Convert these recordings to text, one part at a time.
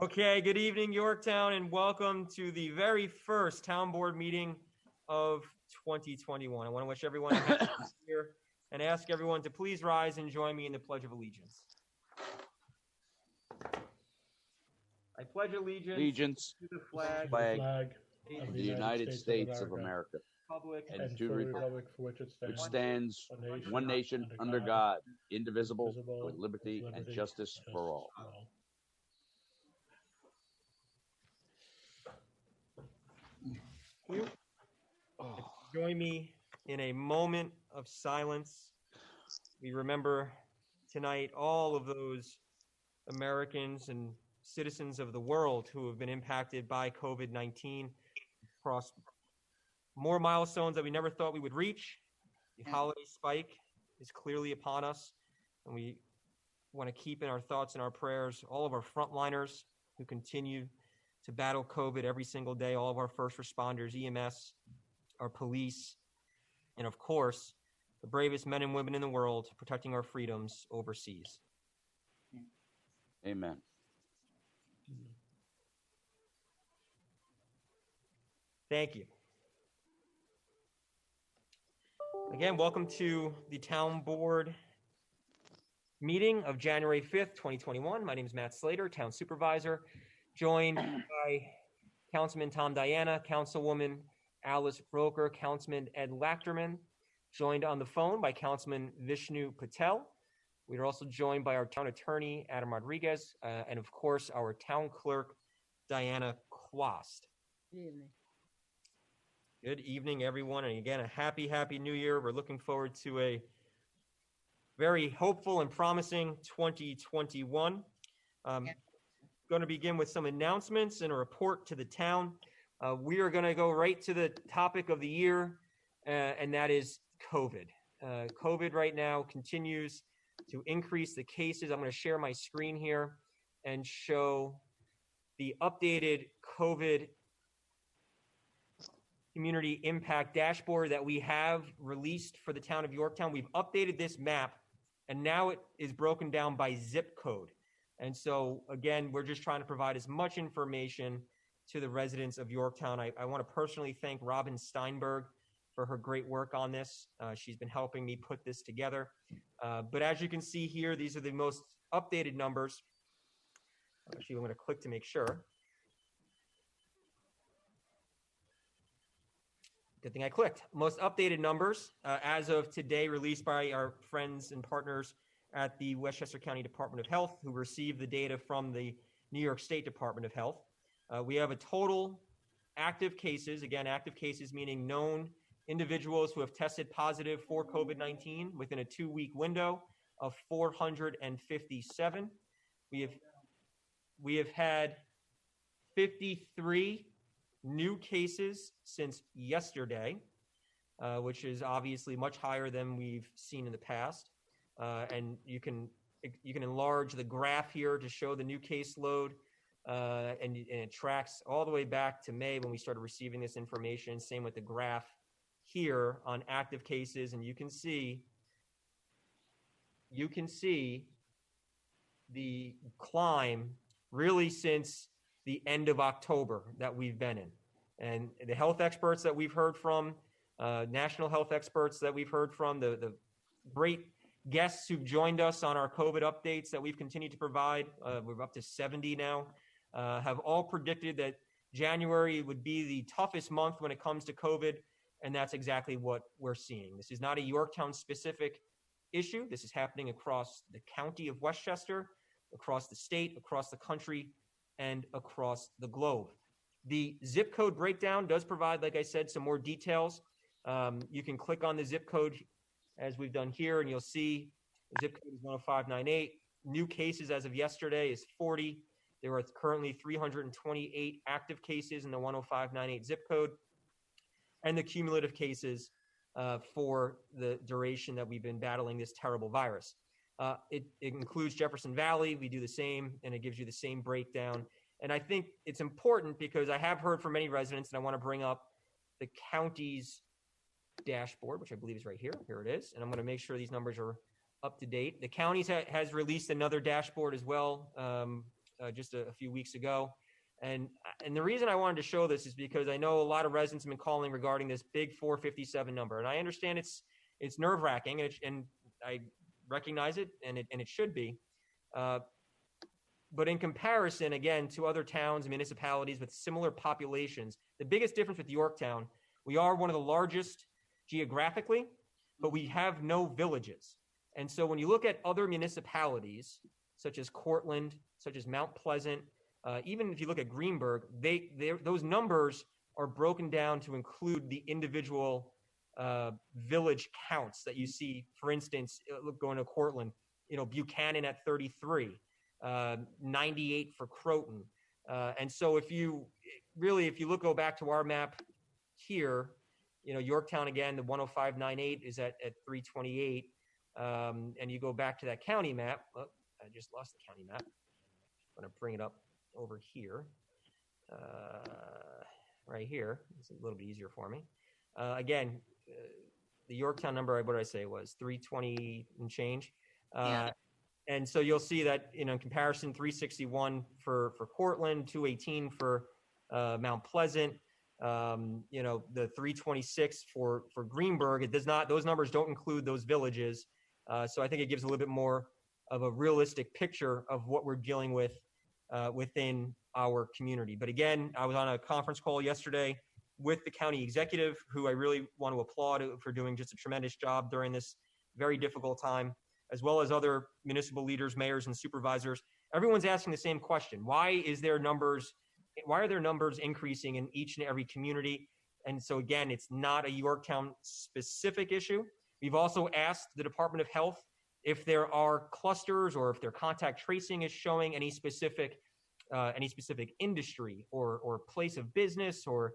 Okay, good evening, Yorktown, and welcome to the very first town board meeting of 2021. I want to wish everyone a happy new year and ask everyone to please rise and join me in the Pledge of Allegiance. I pledge allegiance to the flag of the United States of America, Republic, and to the republic for which it stands, one nation, under God, indivisible, with liberty and justice for all. Join me in a moment of silence. We remember tonight all of those Americans and citizens of the world who have been impacted by COVID-19 across more milestones that we never thought we would reach. The holiday spike is clearly upon us, and we want to keep in our thoughts and our prayers all of our frontliners who continue to battle COVID every single day, all of our first responders, EMS, our police, and of course, the bravest men and women in the world protecting our freedoms overseas. Amen. Thank you. Again, welcome to the town board meeting of January 5th, 2021. My name is Matt Slater, town supervisor, joined by Councilman Tom Diana, Councilwoman Alice Broker, Councilman Ed Lachterman, joined on the phone by Councilman Vishnu Patel. We are also joined by our town attorney, Adam Rodriguez, and of course, our town clerk, Diana Quast. Good evening. Good evening, everyone. And again, a happy new year. We're looking forward to a very hopeful and promising 2021. Going to begin with some announcements and a report to the town. We are going to go right to the topic of the year, and that is COVID. COVID right now continues to increase the cases. I'm going to share my screen here and show the updated COVID community impact dashboard that we have released for the town of Yorktown. We've updated this map, and now it is broken down by zip code. And so, again, we're just trying to provide as much information to the residents of Yorktown. I want to personally thank Robin Steinberg for her great work on this. She's been helping me put this together. But as you can see here, these are the most updated numbers. Actually, I'm going to click to make sure. Good thing I clicked. Most updated numbers as of today, released by our friends and partners at the Westchester County Department of Health, who received the data from the New York State Department of Health. We have a total active cases, again, active cases meaning known individuals who have tested positive for COVID-19 within a 2-week window of 457. We have had 53 new cases since yesterday, which is obviously much higher than we've seen in the past. And you can enlarge the graph here to show the new caseload, and it tracks all the way back to May when we started receiving this information. Same with the graph here on active cases, and you can see the climb really since the end of October that we've been in. And the health experts that we've heard from, national health experts that we've heard from, the great guests who've joined us on our COVID updates that we've continued to provide, we're up to 70 now, have all predicted that January would be the toughest month when it comes to COVID, and that's exactly what we're seeing. This is not a Yorktown specific issue. This is happening across the county of Westchester, across the state, across the country, and across the globe. The zip code breakdown does provide, like I said, some more details. You can click on the zip code as we've done here, and you'll see the zip code is 10598. New cases as of yesterday is 40. There are currently 328 active cases in the 10598 zip code, and the cumulative cases for the duration that we've been battling this terrible virus. It includes Jefferson Valley. We do the same, and it gives you the same breakdown. And I think it's important because I have heard from many residents, and I want to bring up the county's dashboard, which I believe is right here. Here it is. And I'm going to make sure these numbers are up to date. The county has released another dashboard as well just a few weeks ago. And the reason I wanted to show this is because I know a lot of residents have been calling regarding this big 457 number. And I understand it's nerve-wracking, and I recognize it, and it should be. But in comparison, again, to other towns and municipalities with similar populations, the biggest difference with Yorktown, we are one of the largest geographically, but we have no villages. And so when you look at other municipalities, such as Cortland, such as Mount Pleasant, even if you look at Greenburgh, those numbers are broken down to include the individual village counts that you see. For instance, going to Cortland, Buchanan at 33, 98 for Croton. And so if you go back to our map here, Yorktown, again, the 10598 is at 328. And you go back to that county map. Oh, I just lost the county map. I'm going to bring it up over here. Right here. It's a little bit easier for me. Again, the Yorktown number, what did I say, was 320 and change. And so you'll see that, in comparison, 361 for Cortland, 218 for Mount Pleasant, the 326 for Greenburgh. It does not; those numbers don't include those villages. So I think it gives a little bit more of a realistic picture of what we're dealing with within our community. But again, I was on a conference call yesterday with the county executive, who I really want to applaud for doing just a tremendous job during this very difficult time, as well as other municipal leaders, mayors, and supervisors. Everyone's asking the same question. Why are their numbers increasing in each and every community? And so again, it's not a Yorktown specific issue. We've also asked the Department of Health if there are clusters or if their contact tracing is showing any specific industry or place of business or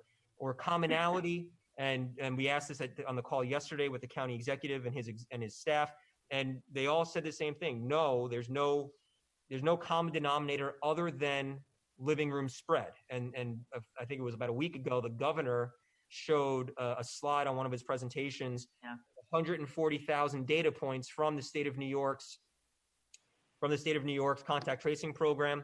commonality. And we asked this on the call yesterday with the county executive and his staff. And they all said the same thing. No, there's no common denominator other than living room spread. And I think it was about a week ago, the governor showed a slide on one of his presentations, 140,000 data points from the state of New York's contact tracing program,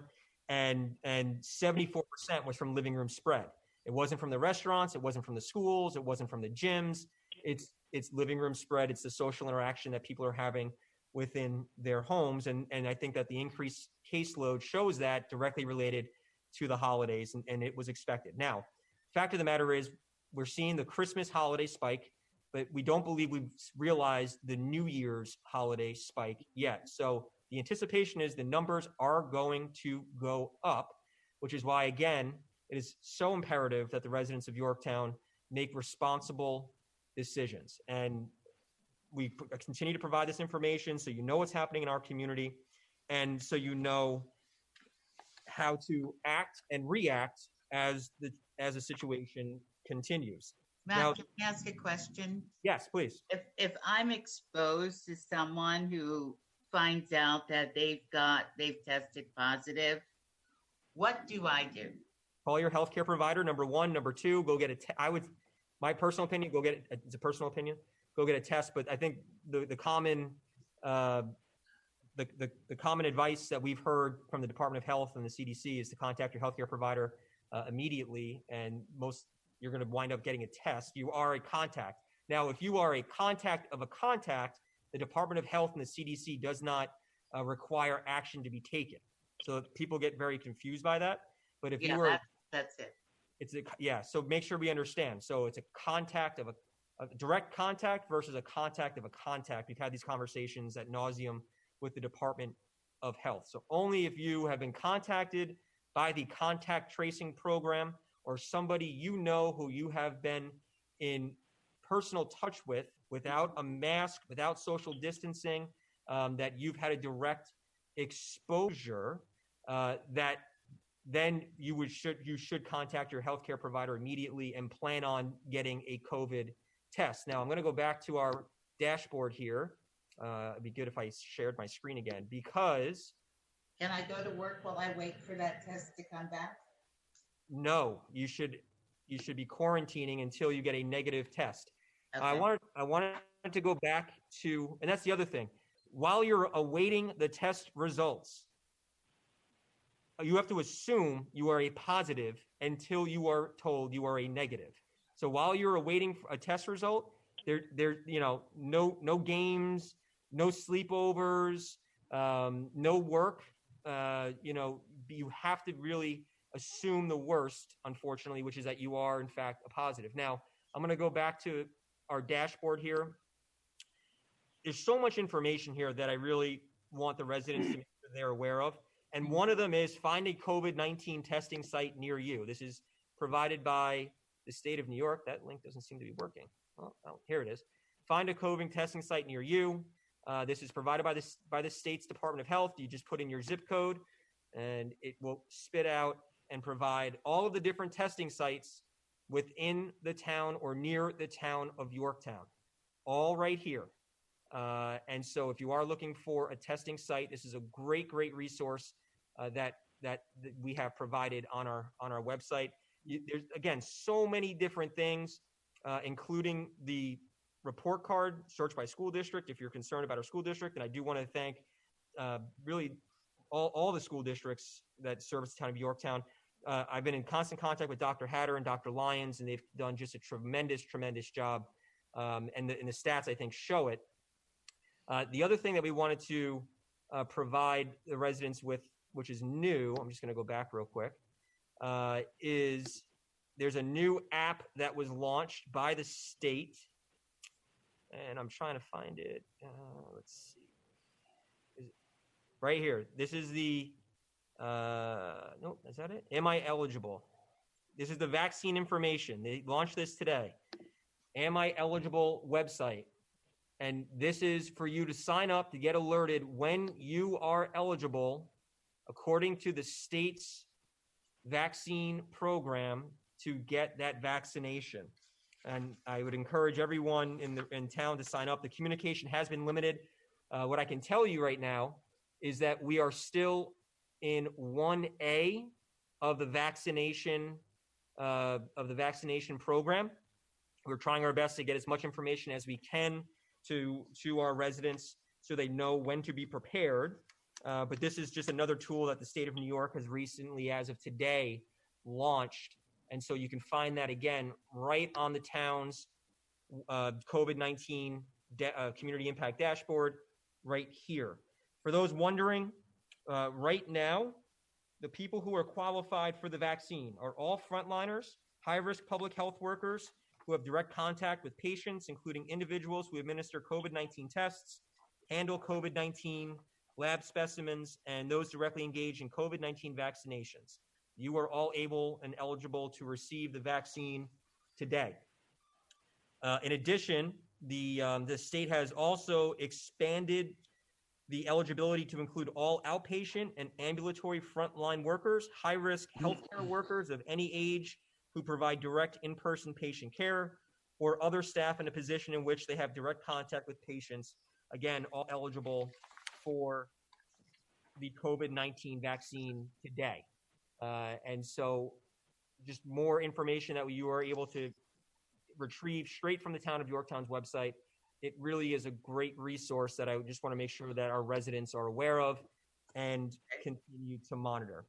and 74% was from living room spread. It wasn't from the restaurants, it wasn't from the schools, it wasn't from the gyms. It's living room spread. It's the social interaction that people are having within their homes. And I think that the increased caseload shows that directly related to the holidays, and it was expected. Now, fact of the matter is, we're seeing the Christmas holiday spike, but we don't believe we've realized the New Year's holiday spike yet. So the anticipation is the numbers are going to go up, which is why, again, it is so imperative that the residents of Yorktown make responsible decisions. And we continue to provide this information so you know what's happening in our community, and so you know how to act and react as a situation continues. Matt, now, can I ask a question? Yes, please. If I'm exposed to someone who finds out that they've tested positive, what do I do? Call your healthcare provider, number one. Number two, go get my personal opinion, it's a personal opinion, go get a test. But I think the common advice that we've heard from the Department of Health and the CDC is to contact your healthcare provider immediately, and you're going to wind up getting a test. You are a contact. Now, if you are a contact of a contact, the Department of Health and the CDC does not require action to be taken. So people get very confused by that. But if you were, that's it. So make sure we understand. So it's a contact of a direct contact versus a contact of a contact. We've had these conversations ad nauseum with the Department of Health. So only if you have been contacted by the contact tracing program or somebody who you have been in personal touch with, without a mask, without social distancing, that you've had a direct exposure, that then you should contact your healthcare provider immediately and plan on getting a COVID test. Now, I'm going to go back to our dashboard here. It'd be good if I shared my screen again, because... Can I go to work while I wait for that test to come back? No, you should be quarantining until you get a negative test. Okay. I wanted to go back to, and that's the other thing. While you're awaiting the test results, you have to assume you are a positive until you are told you are a negative. So while you're awaiting a test result, no games, no sleepovers, no work. You have to really assume the worst, unfortunately, which is that you are in fact a positive. Now, I'm going to go back to our dashboard here. There's so much information here that I really want the residents to make sure they're aware of. And one of them is find a COVID-19 testing site near you. This is provided by the state of New York. That link doesn't seem to be working. Oh, here it is. Find a COVID testing site near you. This is provided by the state's Department of Health. You just put in your zip code and it will spit out and provide all of the different testing sites within the town or near the town of Yorktown, all right here. And so if you are looking for a testing site, this is a great resource that we have provided on our website. There's, again, so many different things, including the report card, search by school district, if you're concerned about our school district. And I do want to thank really all the school districts that service the town of Yorktown. I've been in constant contact with Dr. Hatter and Dr. Lyons, and they've done just a tremendous job. And the stats, I think, show it. The other thing that we wanted to provide the residents with, which is new, I'm just going to go back real quick, is there's a new app that was launched by the state, and I'm trying to find it. Let's see. Right here. This is the, nope, is that it? Am I eligible? This is the vaccine information. They launched this today. Am I eligible website? And this is for you to sign up to get alerted when you are eligible, according to the state's vaccine program, to get that vaccination. And I would encourage everyone in town to sign up. The communication has been limited. What I can tell you right now is that we are still in 1A of the vaccination program. We're trying our best to get as much information as we can to our residents so they know when to be prepared. But this is just another tool that the state of New York has recently, as of today, launched. And so you can find that, again, right on the town's COVID-19 community impact dashboard right here. For those wondering, right now, the people who are qualified for the vaccine are all frontliners, high-risk public health workers who have direct contact with patients, including individuals who administer COVID-19 tests, handle COVID-19 lab specimens, and those directly engaged in COVID-19 vaccinations. You are all able and eligible to receive the vaccine today. In addition, the state has also expanded the eligibility to include all outpatient and ambulatory frontline workers, high-risk healthcare workers of any age who provide direct in-person patient care, or other staff in a position in which they have direct contact with patients, again, all eligible for the COVID-19 vaccine today. And so just more information that you are able to retrieve straight from the town of Yorktown's website. It really is a great resource that I just want to make sure that our residents are aware of and continue to monitor.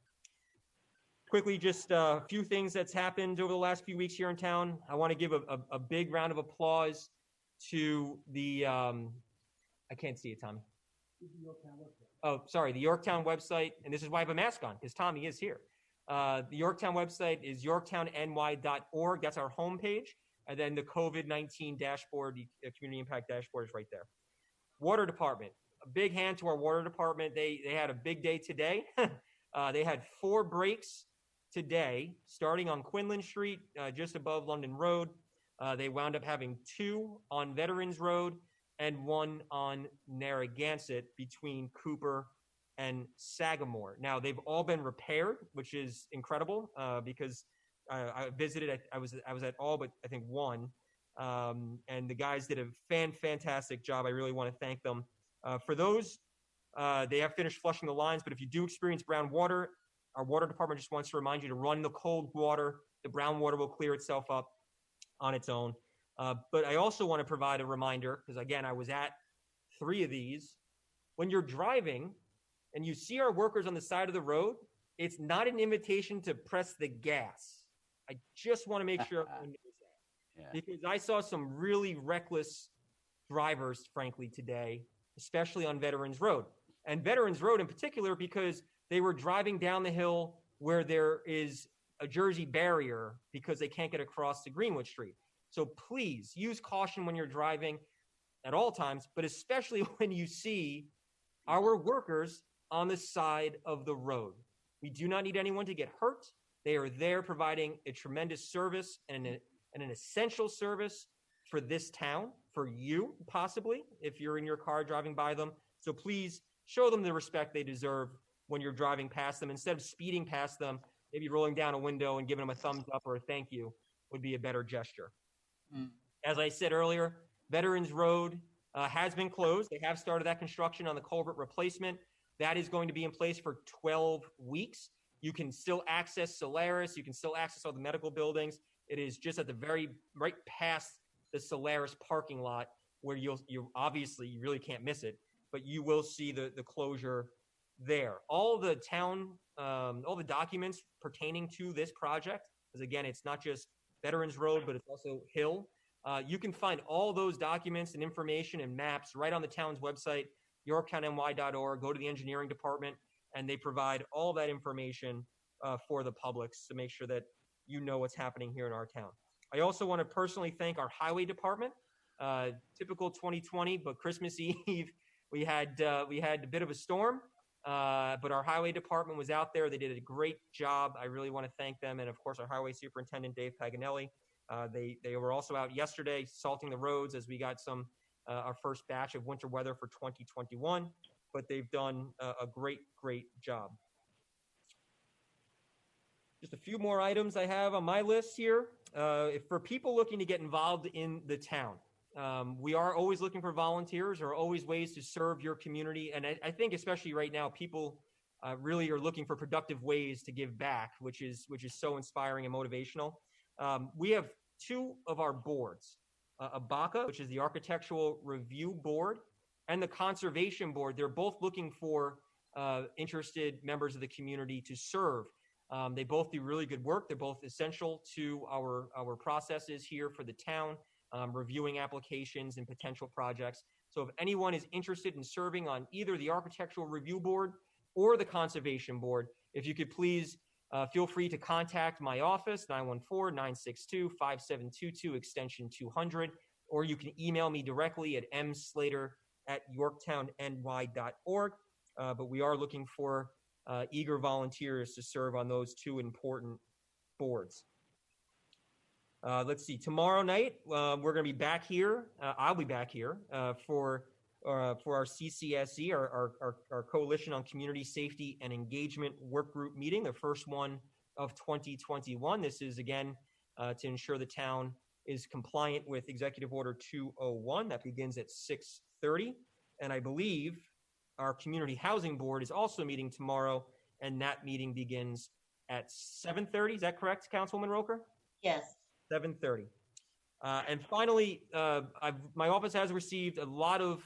Quickly, just a few things that's happened over the last few weeks here in town. I want to give a big round of applause to the, I can't see it, Tommy. Oh, sorry, the Yorktown website. And this is why I have a mask on, because Tommy is here. The Yorktown website is yorktownny.org. That's our homepage. And then the COVID-19 dashboard, the community impact dashboard is right there. Water department, a big hand to our water department. They had a big day today. They had 4 breaks today, starting on Quinlan Street, just above London Road. They wound up having 2 on Veterans Road and 1 on Narragansett between Cooper and Sagamore. Now, they've all been repaired, which is incredible because I visited, I was at all but I think 1, and the guys did a fantastic job. I really want to thank them. For those, they have finished flushing the lines, but if you do experience brown water, our water department just wants to remind you to run the cold water. The brown water will clear itself up on its own. But I also want to provide a reminder, because again, I was at 3 of these. When you're driving and you see our workers on the side of the road, It's not an invitation to press the gas. I just want to make sure everyone knows that. Yeah. Because I saw some really reckless drivers, frankly, today, especially on Veterans Road. And Veterans Road in particular, because they were driving down the hill where there is a Jersey barrier because they can't get across to Greenwood Street. So please use caution when you're driving at all times, but especially when you see our workers on the side of the road. We do not need anyone to get hurt. They are there providing a tremendous service and an essential service for this town, for you possibly, if you're in your car driving by them. So please show them the respect they deserve when you're driving past them. Instead of speeding past them, maybe rolling down a window and giving them a thumbs up or a thank you would be a better gesture. As I said earlier, Veterans Road has been closed. They have started that construction on the culvert replacement. That is going to be in place for 12 weeks. You can still access Solaris. You can still access all the medical buildings. It is just at the right past the Solaris parking lot where you obviously, you really can't miss it, but you will see the closure there. All the town, all the documents pertaining to this project, because again, it's not just Veterans Road, but it's also Hill. You can find all those documents and information and maps right on the town's website, yorktownny.org. Go to the engineering department, and they provide all that information for the public to make sure that you know what's happening here in our town. I also want to personally thank our highway department. Typical 2020, but Christmas Eve we had a bit of a storm, but our highway department was out there. They did a great job. I really want to thank them, and of course our highway superintendent Dave Paganelli. They were also out yesterday salting the roads as we got our first batch of winter weather for 2021, but they've done a great job. Just a few more items I have on my list here. For people looking to get involved in the town, we are always looking for volunteers. There are always ways to serve your community. And I think especially right now, people really are looking for productive ways to give back, which is so inspiring and motivational. We have two of our boards, ABACA, which is the Architectural Review Board, and the Conservation Board. They're both looking for interested members of the community to serve. They both do really good work. They're both essential to our processes here for the town, reviewing applications and potential projects. So if anyone is interested in serving on either the Architectural Review Board or the Conservation Board, if you could please feel free to contact my office, 914-962-5722, extension 200, or you can email me directly at mslater@yorktownny.org. But we are looking for eager volunteers to serve on those two important boards. Let's see. Tomorrow night, we're going to be back here. I'll be back here for our CCSE, our Coalition on Community Safety and Engagement Work Group meeting, the first one of 2021. This is, again, to ensure the town is compliant with Executive Order 201. That begins at 6:30. And I believe our Community Housing Board is also meeting tomorrow, and that meeting begins at 7:30. Is that correct, Councilwoman Roker? Yes. 7:30. And finally, my office has received a lot of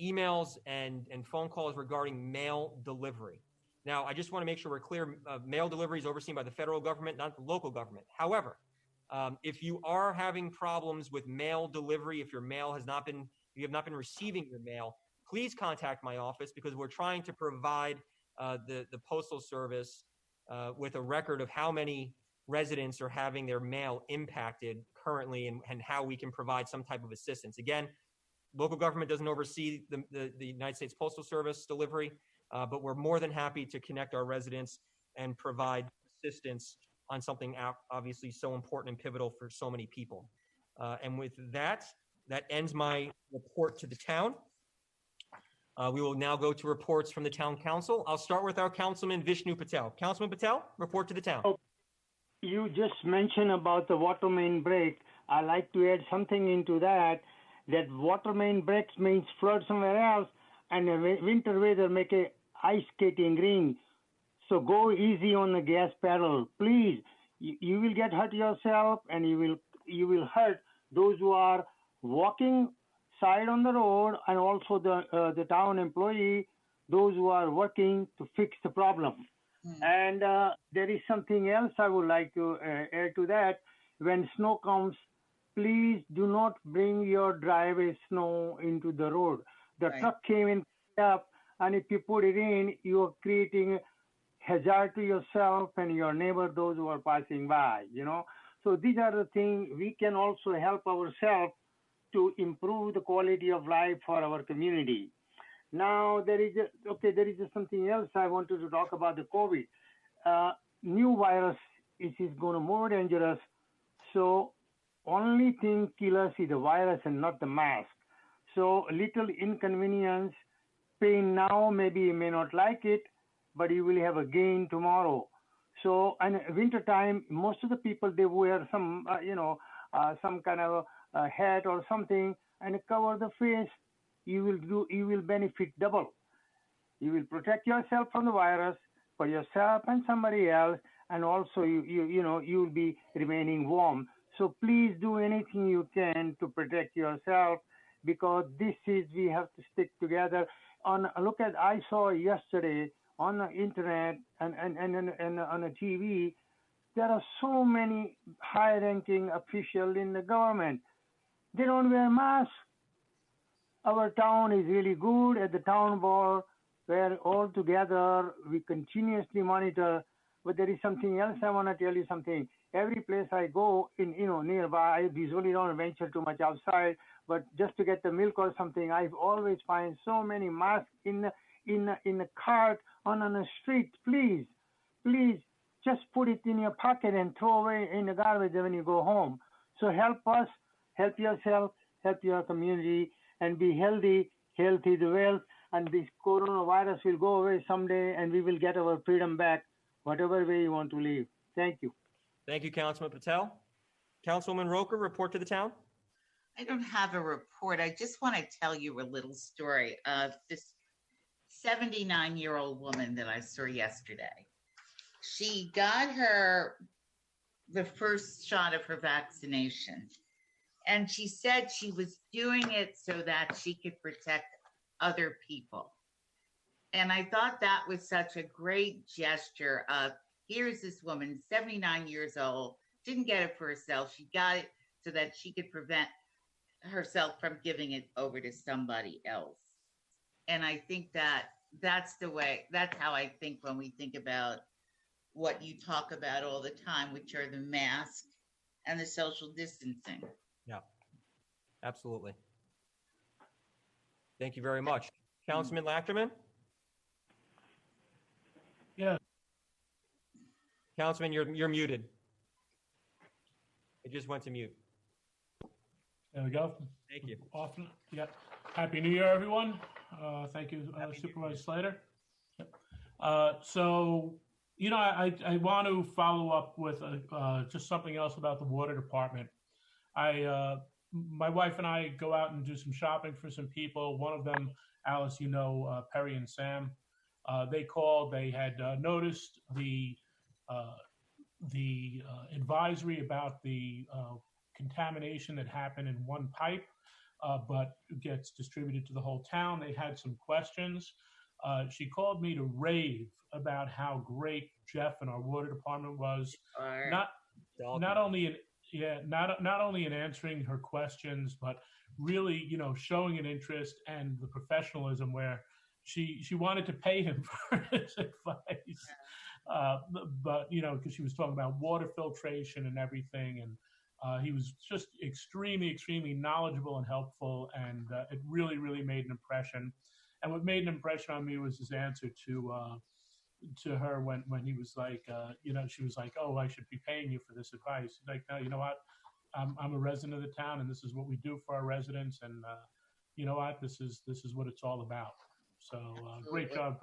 emails and phone calls regarding mail delivery. Now, I just want to make sure we're clear. Mail delivery is overseen by the federal government, not the local government. However, if you are having problems with mail delivery, if you have not been receiving your mail, please contact my office, because we're trying to provide the Postal Service with a record of how many residents are having their mail impacted currently, and how we can provide some type of assistance. Again, local government doesn't oversee the United States Postal Service delivery, but we're more than happy to connect our residents and provide assistance on something obviously so important and pivotal for so many people. And with that ends my report to the town. We will now go to reports from the town council. I'll start with our Councilman Vishnu Patel. Councilman Patel, report to the town. You just mentioned about the water main break. I'd like to add something into that water main breaks means flood somewhere else, and the winter weather make a ice skating rink. So go easy on the gas pedal, please. You will get hurt yourself, and you will hurt those who are walking side on the road, and also the town employee, those who are working to fix the problem. And there is something else I would like to add to that. When snow comes, please do not bring your driveway snow into the road. The truck came in up, and if you put it in, you are creating hazard to yourself and your neighbor, those who are passing by, So these are the things we can also help ourselves to improve the quality of life for our community. Now, there is something else I wanted to talk about the COVID. New virus is going to more dangerous. So only thing kill us is the virus and not the mask. So little inconvenience, pain now, maybe you may not like it, but you will have a gain tomorrow. So, and winter time, most of the people, they wear some, some kind of a hat or something and cover the face. You will benefit double. You will protect yourself from the virus for yourself and somebody else, and also you will be remaining warm. So please do anything you can to protect yourself, because we have to stick together. I saw yesterday on the internet and on the TV, there are so many high-ranking officials in the government. They don't wear masks. Our town is really good at the town board, where all together we continuously monitor. But there is something else I want to tell you something. Every place I go in, nearby, I usually don't venture too much outside, but just to get the milk or something, I always find so many masks in the cart on the street. Please, just put it in your pocket and throw away in the garbage when you go home. So help us, help yourself, help your community, and be healthy. Health is wealth, and this coronavirus will go away someday, and we will get our freedom back, whatever way you want to live. Thank you. Thank you, Councilman Patel. Councilwoman Roker, report to the town. I don't have a report. I just want to tell you a little story of this 79-year-old woman that I saw yesterday. She got the first shot of her vaccination, and she said she was doing it so that she could protect other people. And I thought that was such a great gesture of, here's this woman, 79 years old, didn't get it for herself. She got it so that she could prevent herself from giving it over to somebody else. And I think that's how I think when we think about what you talk about all the time, which are the mask and the social distancing. Yeah, absolutely. Thank you very much. Councilman Lachterman? Yeah. Councilman, you're muted. It just went to mute. There we go. Thank you. Often, yeah. Happy New Year, everyone. Thank you, Supervisor Slater. Yep. So, I want to follow up with just something else about the water department. My wife and I go out and do some shopping for some people. One of them, Alice, Perry and Sam, they called. They had noticed the advisory about the contamination that happened in one pipe, but gets distributed to the whole town. They had some questions. She called me to rave about how great Jeff and our water department was. Not only in answering her questions, but really, showing an interest and the professionalism where she wanted to pay him for his advice. But because she was talking about water filtration and everything, and he was just extremely knowledgeable and helpful, and it really made an impression. And what made an impression on me was his answer to her when he was like, she was like, "Oh, I should be paying you for this advice." He's like, "No, you know what? I'm a resident of the town, and this is what we do for our residents, and you know what? This is what it's all about." So great job.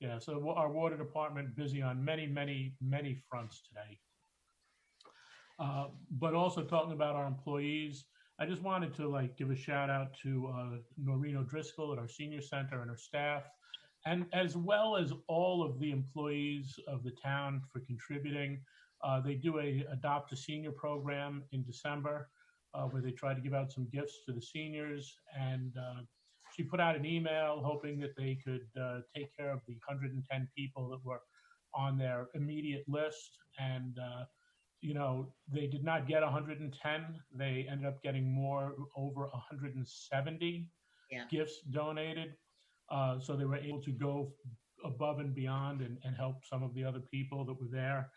Yeah. So our water department busy on many fronts today. But also talking about our employees, I just wanted to give a shout out to Noreen O'Driscoll at our senior center and her staff, and as well as all of the employees of the town for contributing. They do a Adopt a Senior program in December where they try to give out some gifts to the seniors, and she put out an email hoping that they could take care of the 110 people that were on their immediate list, and they did not get 110. They ended up getting over 170 gifts donated. So they were able to go above and beyond and help some of the other people that were there.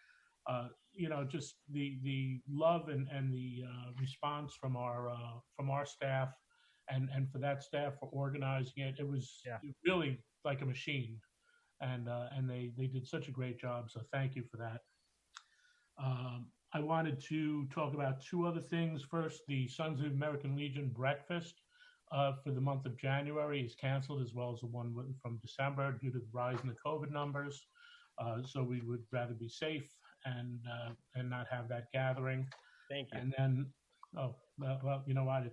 Just the love and the response from our staff, and for that staff for organizing it. It was really like a machine, and they did such a great job. So thank you for that. I wanted to talk about two other things. First, the Sons of the American Legion breakfast for the month of January is canceled, as well as the one from December due to the rise in the COVID numbers. So we would rather be safe and not have that gathering. Thank you. And then, well, you know what?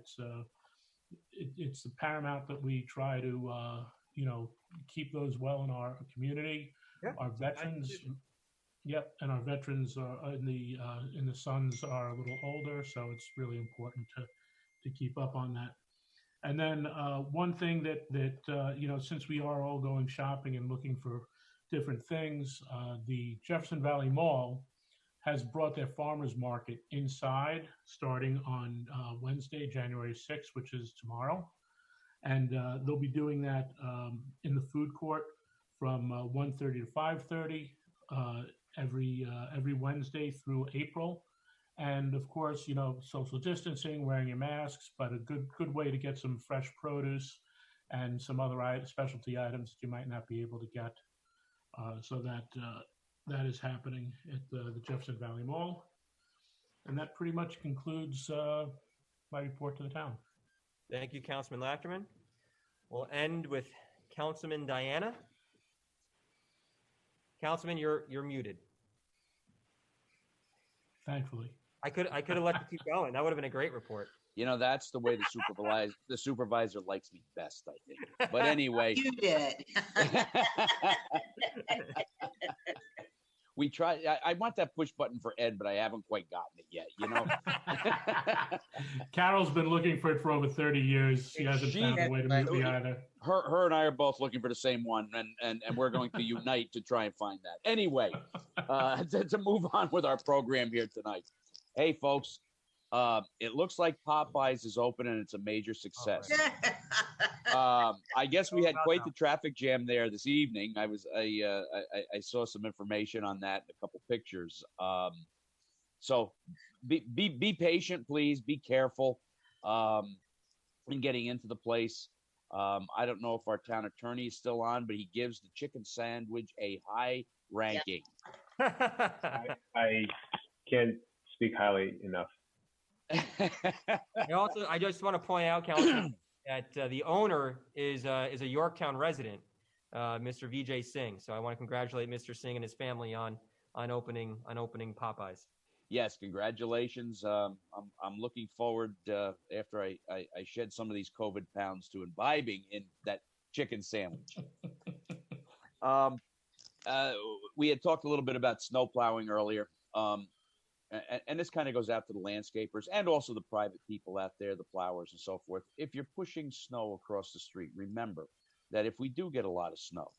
It's paramount that we try to keep those well in our community. Yeah. Our veterans. Yep, and our veterans are in the Sons are a little older, so it's really important to keep up on that. And then one thing that since we are all going shopping and looking for different things, the Jefferson Valley Mall has brought their farmers market inside, starting on Wednesday, January 6th, which is tomorrow, and they'll be doing that in the food court from 1:30 to 5:30. Every Wednesday through April, and of course, social distancing, wearing your masks, but a good way to get some fresh produce and some other specialty items that you might not be able to get. So that is happening at the Jefferson Valley Mall, and that pretty much concludes my report to the town. Thank you, Councilman Lachterman. We'll end with Councilman Diana. Councilman, you're muted. Thankfully. I could have let you keep going. That would have been a great report. That's the way the supervisor likes me best, I think. But anyway. You did. We try. I want that push button for Ed, but I haven't quite gotten it yet, Carol's been looking for it for over 30 years. She hasn't found a way to mute me either. Her and I are both looking for the same one, and we're going to unite to try and find that. Anyway, to move on with our program here tonight. Hey, folks, it looks like Popeyes is open and it's a major success. I guess we had quite the traffic jam there this evening. I saw some information on that, a couple pictures. So be patient, please. Be careful in getting into the place. I don't know if our town attorney is still on, but he gives the chicken sandwich a high ranking. I can't speak highly enough. I just want to point out, Councilman, that the owner is a Yorktown resident, Mr. Vijay Singh. So I want to congratulate Mr. Singh and his family on opening Popeyes. Yes, congratulations. I'm looking forward after I shed some of these COVID pounds to imbibing in that chicken sandwich. We had talked a little bit about snow plowing earlier. And this kind of goes out to the landscapers and also the private people out there, the plowers and so forth. If you're pushing snow across the street, remember that if we do get a lot of snow,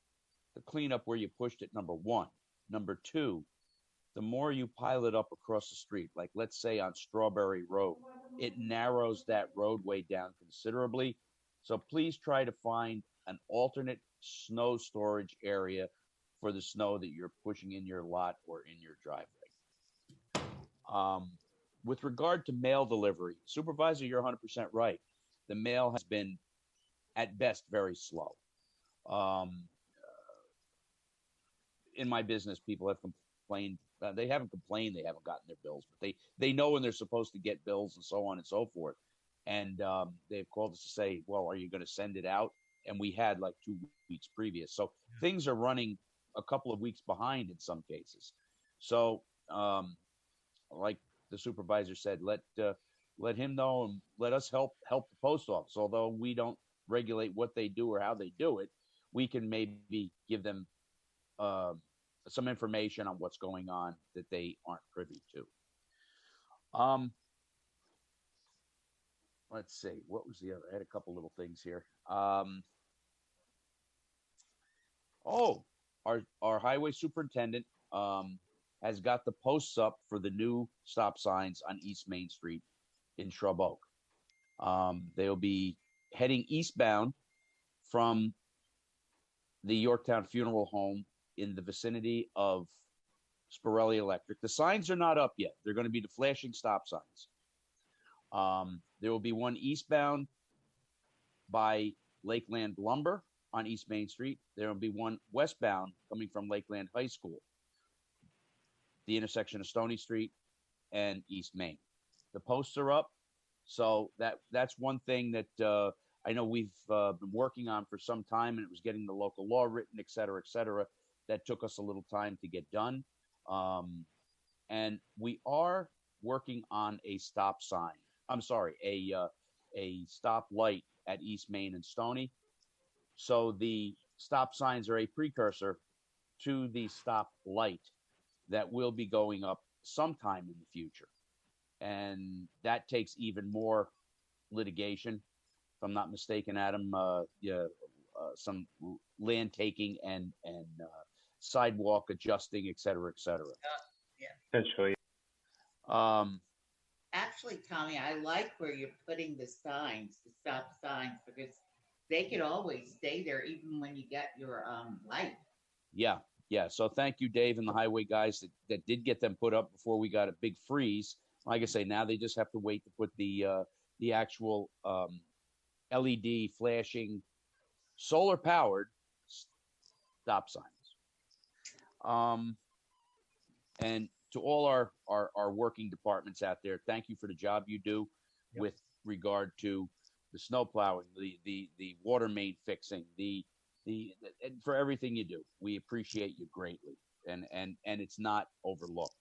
to clean up where you pushed it, number one. Number two, the more you pile it up across the street, like let's say on Strawberry Road, it narrows that roadway down considerably. So please try to find an alternate snow storage area for the snow that you're pushing in your lot or in your driveway. With regard to mail delivery, Supervisor, you're 100% right. The mail has been, at best, very slow. In my business, people have complained. They haven't complained they haven't gotten their bills, but they know when they're supposed to get bills and so on and so forth. And they've called us to say, well, are you going to send it out? And we had like 2 weeks previous. So things are running a couple of weeks behind in some cases. So like the supervisor said, let him know and let us help the post office. Although we don't regulate what they do or how they do it, we can maybe give them some information on what's going on that they aren't privy to. Let's see, what was the other? I had a couple little things here. Our highway superintendent has got the posts up for the new stop signs on East Main Street in Shrub Oak. They'll be heading eastbound from the Yorktown Funeral Home in the vicinity of Spirelli Electric. The signs are not up yet. They're going to be the flashing stop signs. There will be one eastbound by Lakeland Lumber on East Main Street. There will be one westbound coming from Lakeland High School, the intersection of Stony Street and East Main. The posts are up, so that's one thing that I know we've been working on for some time, and it was getting the local law written, et cetera, et cetera. That took us a little time to get done. And we are working on a stop sign. I'm sorry, a stop light at East Main and Stony. So the stop signs are a precursor to the stop light that will be going up sometime in the future. And that takes even more litigation. If I'm not mistaken, Adam, some land taking and sidewalk adjusting, et cetera, et cetera. Essentially. Actually, Tommy, I like where you're putting the signs, the stop signs, because they could always stay there even when you get your light. Yeah. So thank you, Dave, and the highway guys that did get them put up before we got a big freeze. Like I say, now they just have to wait to put the actual LED flashing, solar powered stop signs. And to all our working departments out there, thank you for the job you do with regard to the snow plowing, the water main fixing, and for everything you do. We appreciate you greatly, and it's not overlooked.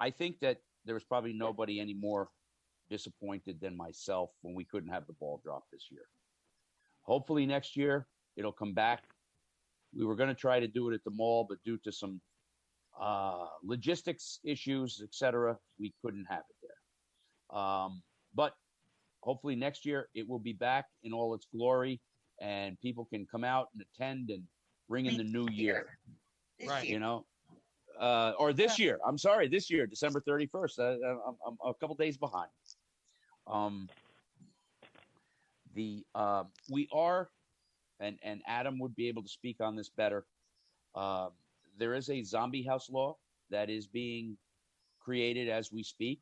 I think that there was probably nobody any more disappointed than myself when we couldn't have the ball drop this year. Hopefully next year it'll come back. We were going to try to do it at the mall, but due to some logistics issues, etc., we couldn't have it there. But hopefully next year it will be back in all its glory, and people can come out and attend and bring in the new year. Right. You know, or this year. I'm sorry, this year, December 31st. I'm a couple days behind. We are. And Adam would be able to speak on this better. There is a zombie house law that is being created as we speak.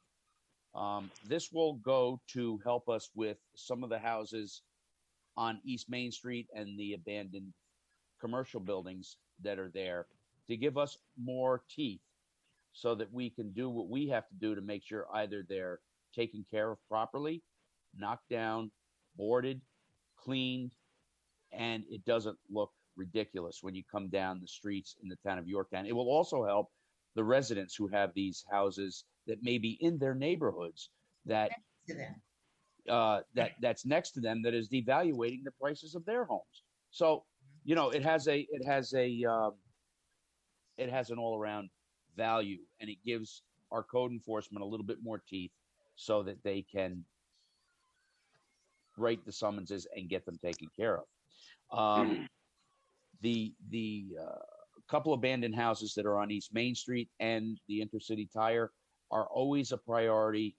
This will go to help us with some of the houses on East Main Street and the abandoned commercial buildings that are there, to give us more teeth so that we can do what we have to do to make sure either they're taken care of properly, knocked down, boarded, cleaned, and it doesn't look ridiculous when you come down the streets in the town of Yorktown. It will also help the residents who have these houses that may be in their neighborhoods that that's next to them, that is devaluating the prices of their homes. So, you know, it has an all around value, and it gives our code enforcement a little bit more teeth so that they can write the summonses and get them taken care of. The couple abandoned houses that are on East Main Street and the Intercity Tire are always a priority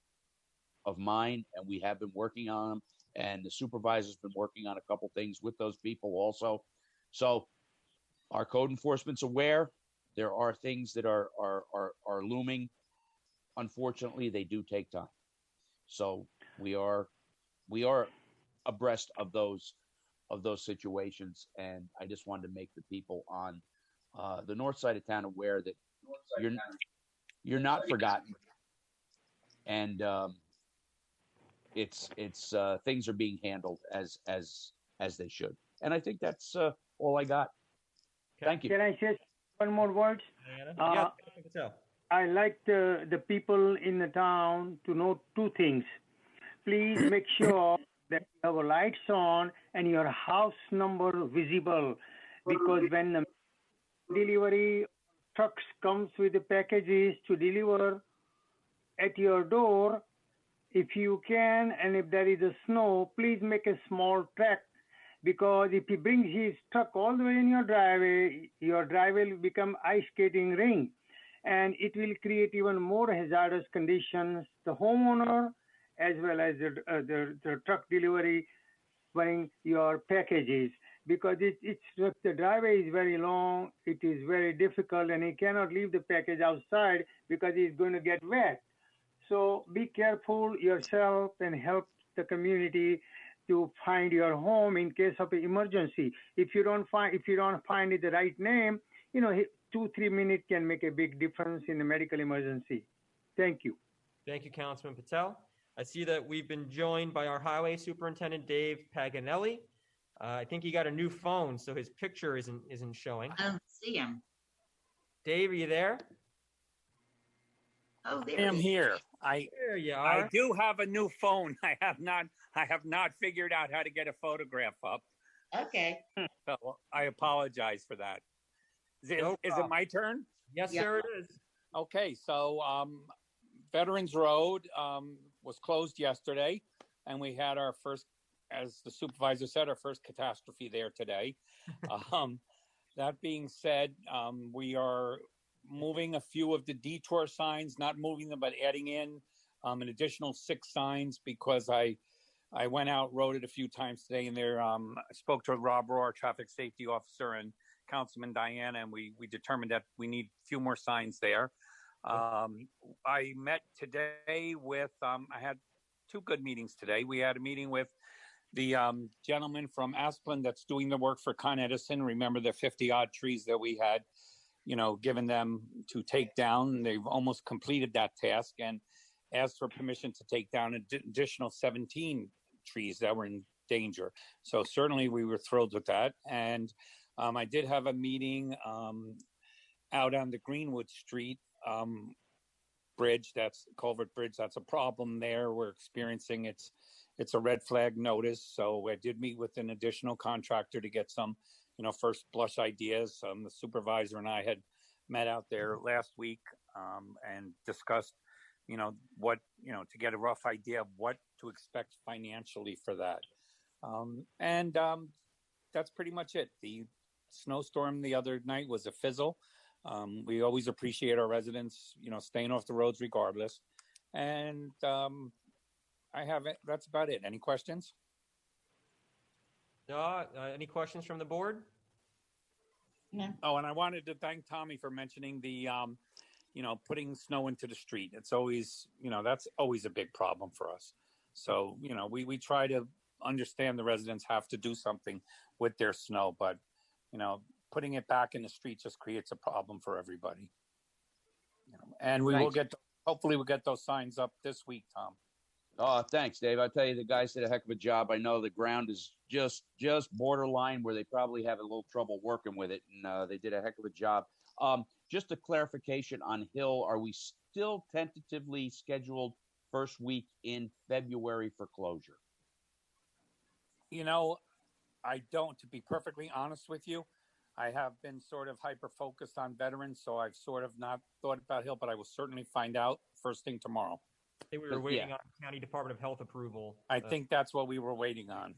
of mine, and we have been working on them, and the supervisor's been working on a couple things with those people also. So our code enforcement's aware. There are things that are looming. Unfortunately, they do take time. So we are abreast of those situations, and I just wanted to make the people on the north side of town aware that you're not forgotten, and it's things are being handled as they should. And I think that's all I got. Thank you. Can I say one more word? Yeah, so. I like the people in the town to know two things. Please make sure that you have lights on and your house number visible, because when the delivery trucks comes with the packages to deliver at your door, if you can, and if there is a snow, please make a small track, because if he brings his truck all the way in your driveway will become ice skating ring, and it will create even more hazardous conditions. The homeowner, as well as the truck delivery buying your packages, because the driveway is very long, it is very difficult, and he cannot leave the package outside because he's going to get wet. So be careful yourself and help the community to find your home in case of an emergency. If you don't find it the right name, 2-3 minutes can make a big difference in a medical emergency. Thank you. Thank you, Councilman Patel. I see that we've been joined by our Highway Superintendent, Dave Paganelli. I think he got a new phone, so his picture isn't showing. I don't see him. Dave, are you there? Oh, there I am he is. here. There you I are. do have a new phone. I have not figured out how to get a photograph up. Okay. So I apologize for that. Is No it problem. my turn? Yes, Yeah. sir, it is. Okay, so Veterans Road was closed yesterday, and we had our first, as the supervisor said, our first catastrophe there today. That being said, we are moving a few of the detour signs, not moving them, but adding in an additional 6 signs because I went out, rode it a few times today, and there I spoke to Rob Rohr, traffic safety officer, and Councilman Diana, and we determined that we need a few more signs there. I met today with, I had 2 good meetings today. We had a meeting with the gentleman from Asplin that's doing the work for Con Edison. Remember the 50 odd trees that we had, given them to take down. They've almost completed that task and asked for permission to take down an additional 17 trees that were in danger. So certainly we were thrilled with that. And I did have a meeting out on the Greenwood Street bridge, that's Culvert Bridge. That's a problem there. We're experiencing it's a red flag notice. So I did meet with an additional contractor to get some, first blush ideas. The supervisor and I had met out there last week and discussed, what, to get a rough idea of what to expect financially for that. That's pretty much it. The snowstorm the other night was a fizzle. We always appreciate our residents, staying off the roads regardless. And that's about it. Any questions? No, any questions from the board? No. Oh, and I wanted to thank Tommy for mentioning the, putting snow into the street. It's always, that's always a big problem for us. So, we try to understand the residents have to do something with their snow, but, putting it back in the street just creates a problem for everybody. And we will hopefully we'll get those signs up this week, Tom. Oh, thanks, Dave. I tell you, the guys did a heck of a job. I know the ground is just borderline where they probably have a little trouble working with it, and they did a heck of a job. Just a clarification on Hill, are we still tentatively scheduled first week in February for closure? I don't, to be perfectly honest with you. I have been sort of hyper-focused on veterans, so I've sort of not thought about Hill, but I will certainly find out first thing tomorrow. I think we were waiting on County Department of Health approval. I think that's what we were waiting on.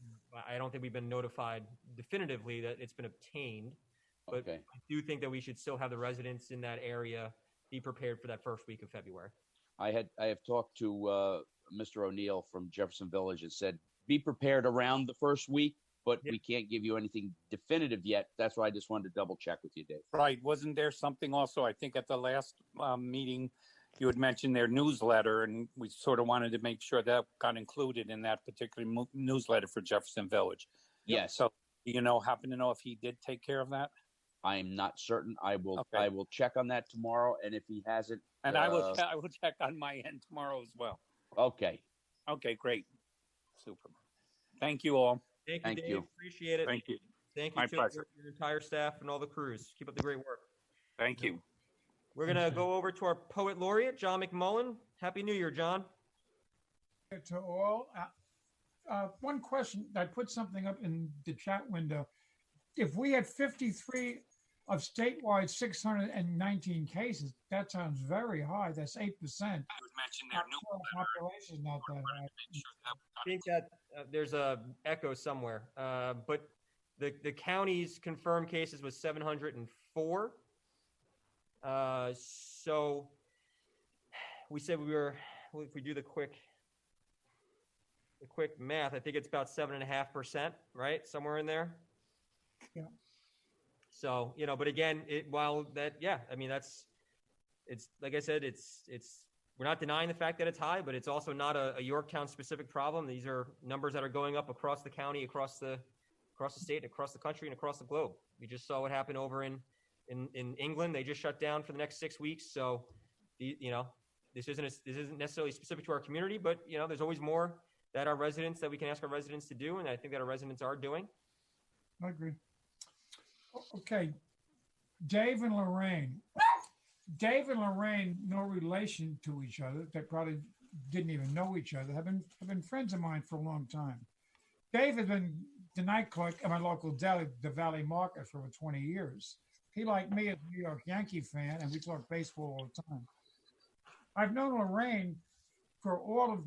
I don't think we've been notified definitively that it's been obtained, but Okay. I do think that we should still have the residents in that area be prepared for that first week of February. I have talked to Mr. O'Neill from Jefferson Village and said, be prepared around the first week, but we can't give you anything definitive yet. That's why I just wanted to double check with you, Dave. Right. Wasn't there something also, I think at the last meeting, you had mentioned their newsletter, and we sort of wanted to make sure that got included in that particular newsletter for Jefferson Village. Yes. So, happen to know if he did take care of that? I am not certain. I will Okay. I will check on that tomorrow, and if he hasn't, And I will check on my end tomorrow as well. Okay. Okay, great. Super. Thank you all. Thank you, Thank Dave. you. Appreciate it. Thank you. Thank you My to pleasure. your entire staff and all the crews. Keep up the great work. Thank you. We're going to go over to our poet laureate, John McMullen. Happy New Year, John. To all. One question, I put something up in the chat window. If we had 53 of statewide 619 cases, that sounds very high. That's 8%. I would mention their new Population is not that high. I think that there's a echo somewhere, but the county's confirmed cases was 704. So we said if we do the quick math, I think it's about 7.5%, right? Somewhere in there. Yeah. So, but again, it's like I said, we're not denying the fact that it's high, but it's also not a Yorktown specific problem. These are numbers that are going up across the county, across the state, across the country, and across the globe. We just saw what happened over in England. They just shut down for the next 6 weeks. So, this isn't necessarily specific to our community, but there's always more that we can ask our residents to do, and I think that our residents are doing. I agree. Okay, Dave and Lorraine. Dave and Lorraine, no relation to each other. They probably didn't even know each other. Have been friends of mine for a long time. Dave has been the night clerk at my local deli, the Valley Market, for over 20 years. He, like me, is a New York Yankee fan, and we talk baseball all the time. I've known Lorraine for all of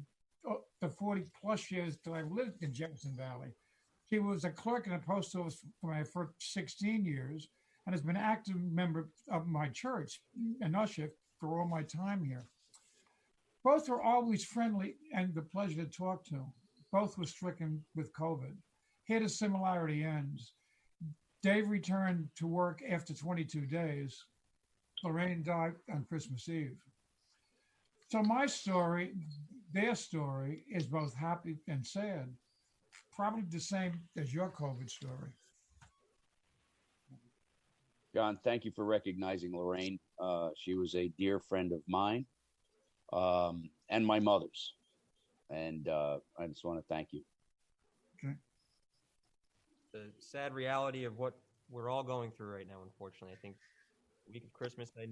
the 40 plus years that I've lived in Jefferson Valley. She was a clerk in the post office for my first 16 years and has been an active member of my church in Usher for all my time here. Both were always friendly and a pleasure to talk to. Both were stricken with COVID. Here the similarity ends. Dave returned to work after 22 days. Lorraine died on Christmas Eve. So my story, their story, is both happy and sad. Probably the same as your COVID story. John, thank you for recognizing Lorraine. She was a dear friend of mine and my mother's. And I just want to thank you. Okay. The sad reality of what we're all going through right now, unfortunately. I think the week of Christmas, I think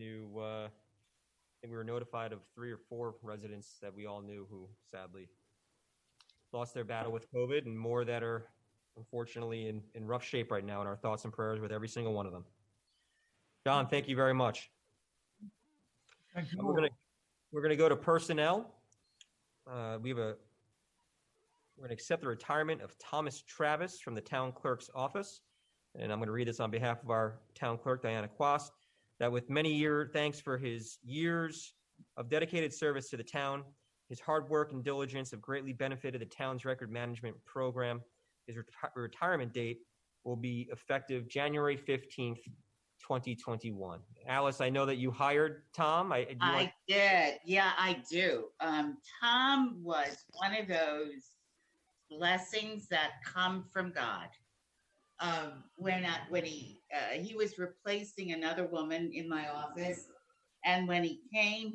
we were notified of 3 or 4 residents that we all knew who sadly lost their battle with COVID, and more that are unfortunately in rough shape right now, and our thoughts and prayers with every single one of them. John, thank you very much. Thank you. We're gonna go to personnel. We're gonna accept the retirement of Thomas Travis from the town clerk's office, and I'm gonna read this on behalf of our town clerk, Diana Quast. That with thanks for his years of dedicated service to the town, his hard work and diligence have greatly benefited the town's record management program. His retirement date will be effective January 15th, 2021. Alice, I know that you hired Tom. I did. Yeah, I do. Tom was one of those blessings that come from God. When he was replacing another woman in my office, and when he came,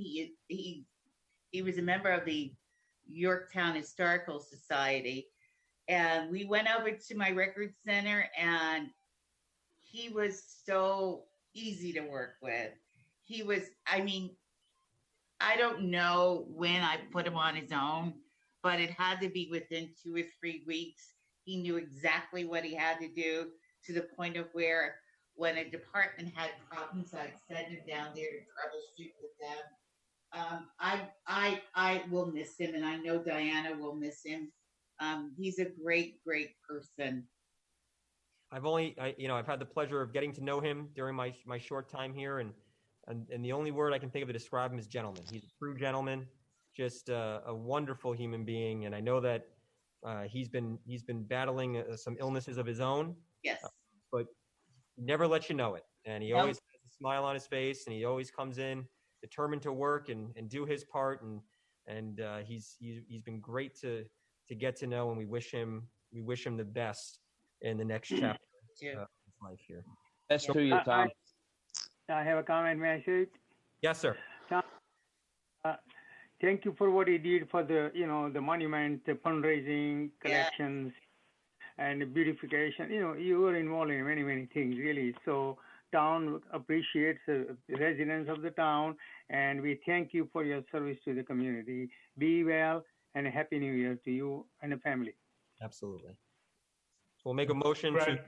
he was a member of the Yorktown Historical Society, and we went over to my record center, and he was so easy to work with. He was, I don't know when I put him on his own, but it had to be within 2 or 3 weeks. He knew exactly what he had to do, to the point of where when a department had problems, I'd send him down there to troubleshoot with them. I will miss him, and I know Diana will miss him. He's a great, great person. I've had the pleasure of getting to know him during my short time here, and the only word I can think of to describe him is gentleman. He's a true gentleman, just a wonderful human being, and I know that he's been battling some illnesses of his own. Yes. But never lets you know it, and he always has a smile on his face, and he always comes in determined to work and do his part, and he's been great to get to know, and we wish him the best in the next chapter of his life here. Best to you, Tom. I have a comment. May I say it? Yes, sir. Tom, thank you for what you did for the monument, the fundraising, collections, and beautification. You were involved in many, many things, really. So town appreciates the residents of the town, and we thank you for your service to the community. Be well, and a Happy New Year to you and the family. Absolutely. So we'll make a motion to.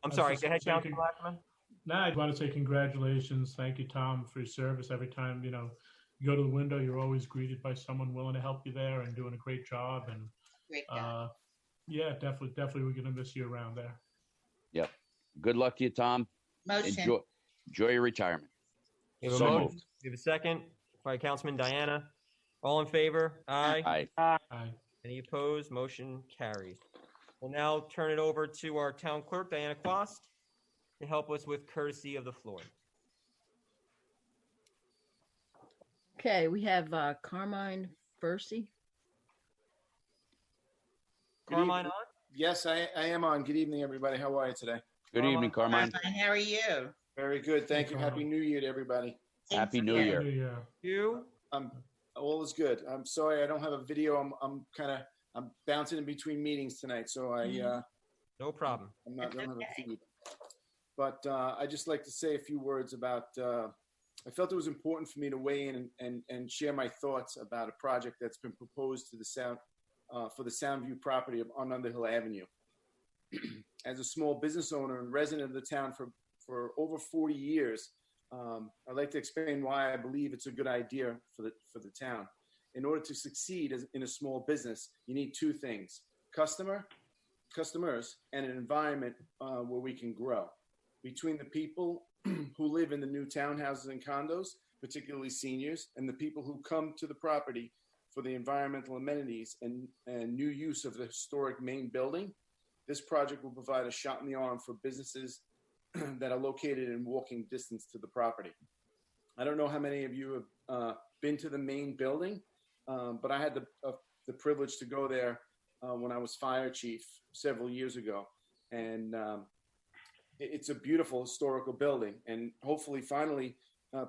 I'm sorry. Go ahead, Councilman Ackerman. No, I want to say congratulations. Thank you, Tom, for your service. Every time, you go to the window, you're always greeted by someone willing to help you there and doing a great job. And Great job. yeah, definitely we're going to miss you around there. Yep. Good luck to you, Tom. Motion. Enjoy your retirement. We have a So motion. moved. We have a second by Councilman Diana. All in favor? Aye. Aye. Aye. Any opposed? Motion carries. We'll now turn it over to our town clerk, Diana Quast, to help us with courtesy of the floor. Okay, we have Carmine Fursey. Good Carmine evening. on? Yes, I am on. Good evening, everybody. How are you today? Good evening, Carmine. Carmine, how are you? Very good. Thank you. Hey, Happy New Year to everybody. Same Happy to New you. Year. Yeah. You? All is good. I'm sorry I don't have a video. I'm bouncing in between meetings tonight, so No problem. I'm not don't have Okay. a feed. But I just like to say a few words about. I felt it was important for me to weigh in and share my thoughts about a project that's been proposed to the for the Soundview property on Underhill Avenue. As a small business owner and resident of the town for over 40 years, I'd like to explain why I believe it's a good idea for the town. In order to succeed in a small business, you need two things: customers, and an environment where we can grow. Between the people who live in the new townhouses and condos, particularly seniors, and the people who come to the property for the environmental amenities and new use of the historic main building, this project will provide a shot in the arm for businesses that are located in walking distance to the property. I don't know how many of you have been to the main building, but I had the privilege to go there when I was fire chief several years ago. And it's a beautiful historical building. And hopefully, finally,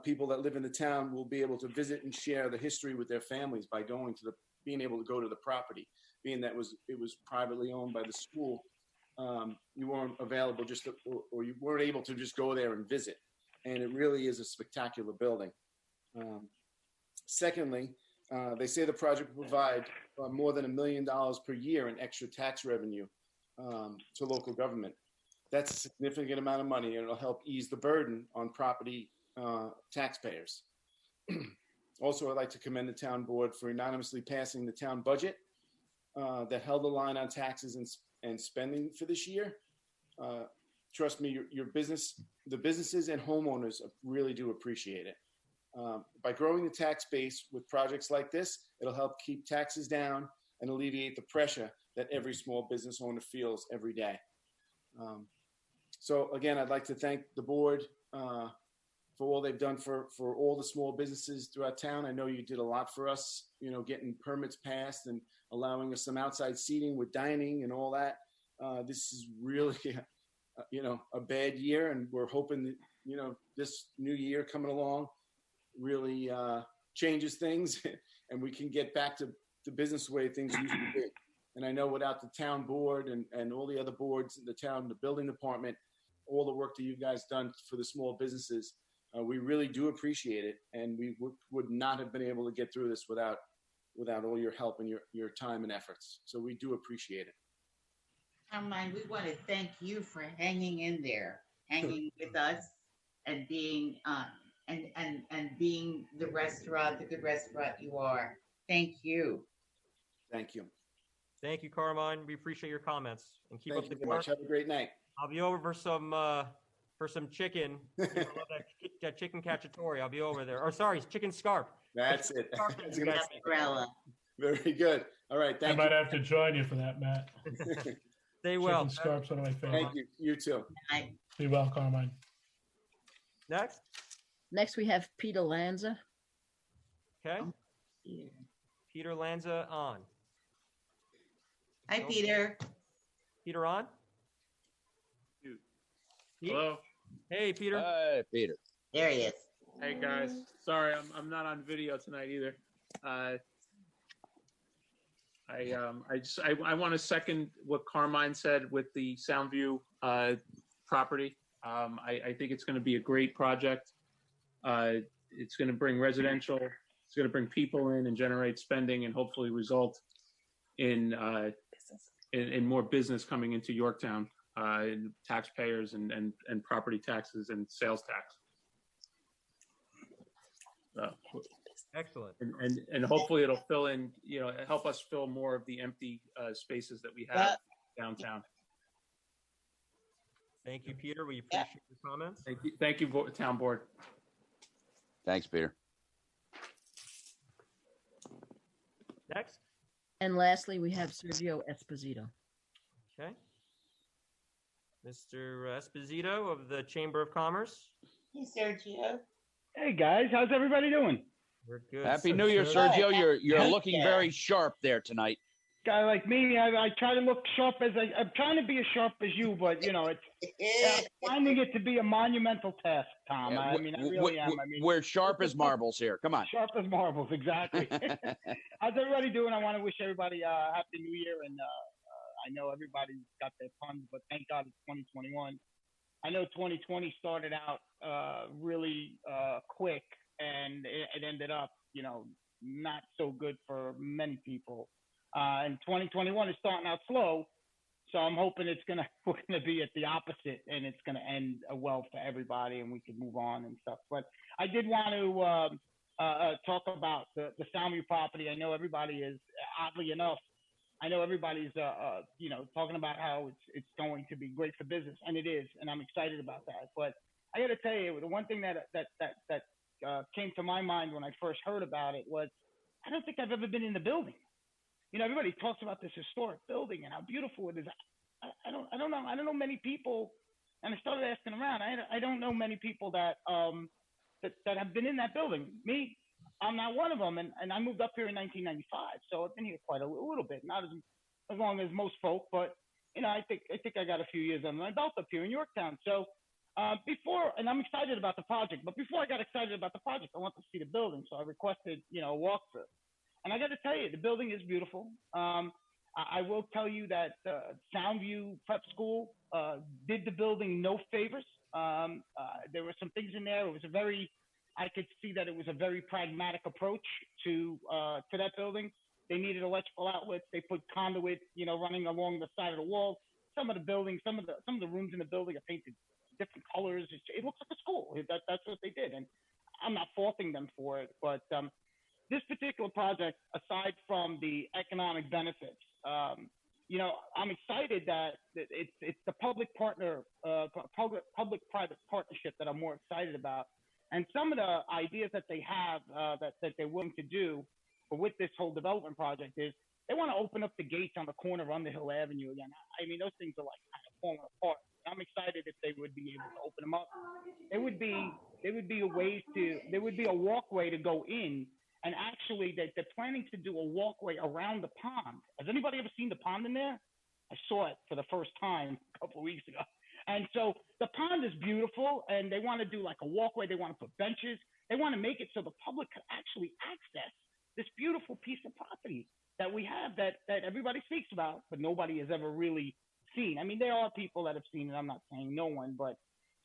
people that live in the town will be able to visit and share the history with their families by being able to go to the property. Being that it was privately owned by the school, you weren't available or you weren't able to just go there and visit. And it really is a spectacular building. Secondly, they say the project will provide more than $1 million per year in extra tax revenue to local government. That's a significant amount of money, and it'll help ease the burden on property taxpayers. Also, I'd like to commend the town board for unanimously passing the town budget that held the line on taxes and spending for this year. Trust me, the businesses and homeowners really do appreciate it. By growing the tax base with projects like this, it'll help keep taxes down and alleviate the pressure that every small business owner feels every day. So again, I'd like to thank the board for all they've done for all the small businesses throughout town. I know you did a lot for us, getting permits passed and allowing us some outside seating with dining and all that. This is really, a bad year, and we're hoping that, this new year coming along really changes things and we can get back to business the way things used to be. And I know without the town board and all the other boards in the town, the building department, all the work that you guys done for the small businesses, we really do appreciate it. And we would not have been able to get through this without all your help and your time and efforts. So we do appreciate it. Carmine, we want to thank you for hanging in there, hanging with us, and being and being the good restaurant you are. Thank you. Thank you. Thank you, Carmine. We appreciate your comments and keep Thank up you the very work. much. Have a great night. I'll be over for some chicken. I love that chicken cacciatore. I'll be over there. Or sorry, chicken scarp. That's it. Scarp I was gonna say. Umbrella. Very good. All right. I Thank might have to join you for that, Matt. Stay well. Chicken scarp's one of my favorites. Thank you. You too. Be well, Carmine. Next. Next, we have Peter Lanza. Okay. Peter Lanza on. Hi, Peter. Peter on? Pete? Hello. Hey, Peter. Hey, Peter. There he is. Hey guys. Sorry, I'm not on video tonight either. I want to second what Carmine said with the Soundview property. I think it's going to be a great project. It's going to bring residential. It's going to bring people in and generate spending, and hopefully result in more business coming into Yorktown, taxpayers and property taxes and sales tax. Excellent. And hopefully it'll fill in, help us fill more of the empty spaces that we have downtown. Thank you, Peter. We appreciate your comments. Thank you, Town Board. Thanks, Peter. Next. And lastly, we have Sergio Esposito. Okay. Mr. Esposito of the Chamber of Commerce. Hey, Sergio. Hey guys, how's everybody doing? We're good. Happy New Year, Sergio. You're looking very sharp there tonight. Guy like me, I try to look sharp I'm trying to be as sharp as you, but you know, it's finding it to be a monumental task, Tom. Yeah, I mean, I really am. I mean, we're sharp as marbles here. Come on. Sharp as marbles, exactly. How's everybody doing? I want to wish everybody a happy New Year, and I know everybody's got their puns, but thank God it's 2021. I know 2020 started out really quick, and it ended up, you know, not so good for many people. And 2021 is starting out slow, so I'm hoping we're gonna be at the opposite, and it's gonna end well for everybody, and we can move on and stuff. But I did want to talk about the Soundview property. I know everybody is, oddly enough, everybody's you know, talking about how it's going to be great for business, and it is, and I'm excited about that. But I got to tell you, the one thing that came to my mind when I first heard about it was, I don't think I've ever been in the building. You know, everybody talks about this historic building and how beautiful it is. I don't know. I don't know many people, and I started asking around. I don't know many people that that have been in that building. Me, I'm not one of them, and I moved up here in 1995, so I've been here quite a little bit, not as long as most folk, but you know, I think I got a few years under my belt up here in Yorktown. So and I'm excited about the project, but before I got excited about the project, I wanted to see the building, so I requested, you know, a walkthrough. And I got to tell you, the building is beautiful. I will tell you that Soundview Prep School did the building no favors. There were some things in there. I could see that it was a very pragmatic approach to that building. They needed electrical outlets. They put conduit, you know, running along the side of the wall. Some of the buildings, some of the rooms in the building are painted different colors. It looks like a school. That's what they did, and I'm not faulting them for it, but this particular project, aside from the economic benefits, you know, I'm excited that it's the public-private partnership that I'm more excited about. And some of the ideas that they have that they're willing to do with this whole development project is they want to open up the gates on the corner of Underhill Avenue again. I mean, those things are like kind of falling apart. I'm excited if they would be able to open them up. There would be a walkway to go in. And actually, they're planning to do a walkway around the pond. Has anybody ever seen the pond in there? I saw it for the first time a couple of weeks ago. And so the pond is beautiful, and they want to do like a walkway. They want to put benches. They want to make it so the public can actually access this beautiful piece of property that we have that everybody speaks about, but nobody has ever really seen. I mean, there are people that have seen it. I'm not saying no one, but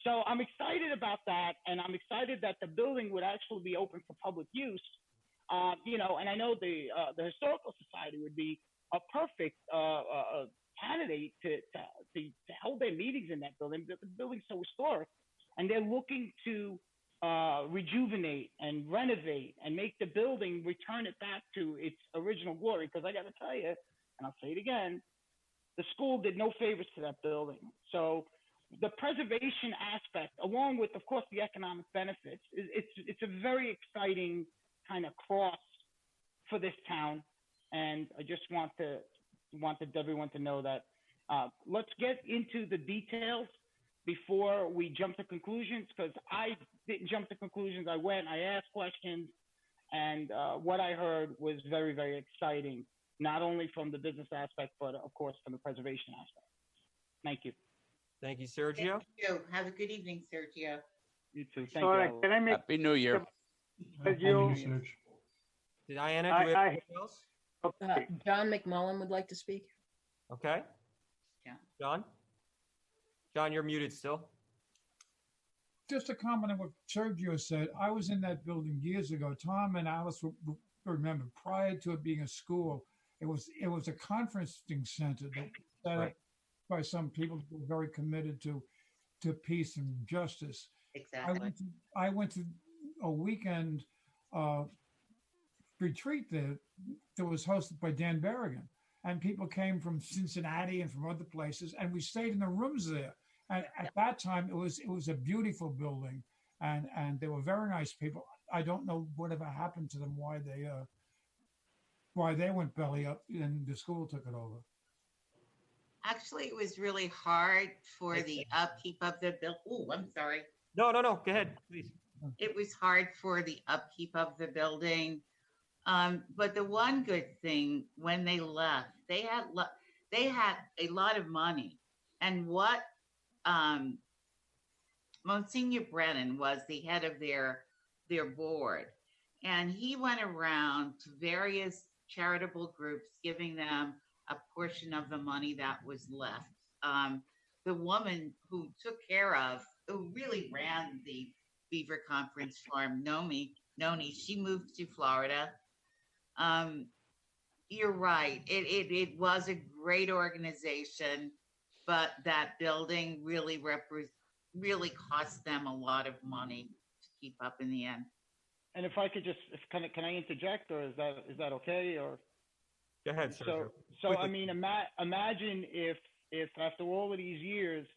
so I'm excited about that, and I'm excited that the building would actually be open for public use. You know, and I know the Historical Society would be a perfect candidate to hold their meetings in that building. The building's so historic, and they're looking to rejuvenate and renovate and make the building, return it back to its original glory. Because I got to tell you, and I'll say it again, the school did no favors to that building. So the preservation aspect, along with, of course, the economic benefits, it's a very exciting kind of cross for this town, and I just wanted everyone to know that let's get into the details before we jump to conclusions, because I didn't jump to conclusions. I asked questions, and what I heard was very, very exciting, not only from the business aspect, but of course from the preservation aspect. Thank you. Thank you, Sergio. Thank you. Have a good evening, Sergio. You too. Thank you. Can I make Happy New Year. Did Diana, do we have anything else? John McMullen would like to speak. Okay. Yeah. John, you're muted still. Just a comment on what Sergio said. I was in that building years ago. Tom and Alice will remember, prior to it being a school, it was a conferencing center that set up by some people who were very committed to peace and justice. Exactly. I went to a weekend retreat there that was hosted by Dan Berrigan, and people came from Cincinnati and from other places, and we stayed in the rooms there. And at that time, it was a beautiful building, and they were very nice people. I don't know whatever happened to them, why they went belly up, and the school took it over. Actually, it was really hard for the upkeep of the bill. Oh, I'm sorry. No. Go ahead, please. It was hard for the upkeep of the building. But the one good thing when they left, they had a lot of money, and what Monsignor Brennan was the head of their board, and he went around to various charitable groups, giving them a portion of the money that was left. The woman who really ran the Beaver Conference Farm, Noni, she moved to Florida. You're right. It was a great organization, but that building really cost them a lot of money to keep up in the end. And if I could just, can I interject, or is that okay? Or Go ahead, Sergio. So I mean, imagine if after all of these years,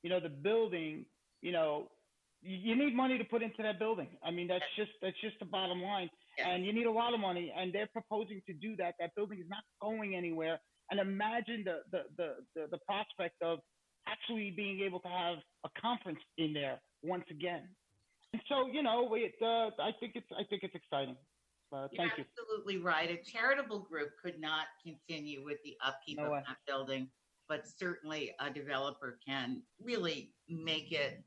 the building, you need money to put into that building. I mean, that's just the bottom line. Yeah. And you need a lot of money, and they're proposing to do that. That building is not going anywhere. And imagine the prospect of actually being able to have a conference in there once again. And so, I think it's exciting. Thank you. Absolutely right. A charitable group could not continue with the upkeep of that building, but certainly a developer can really make it,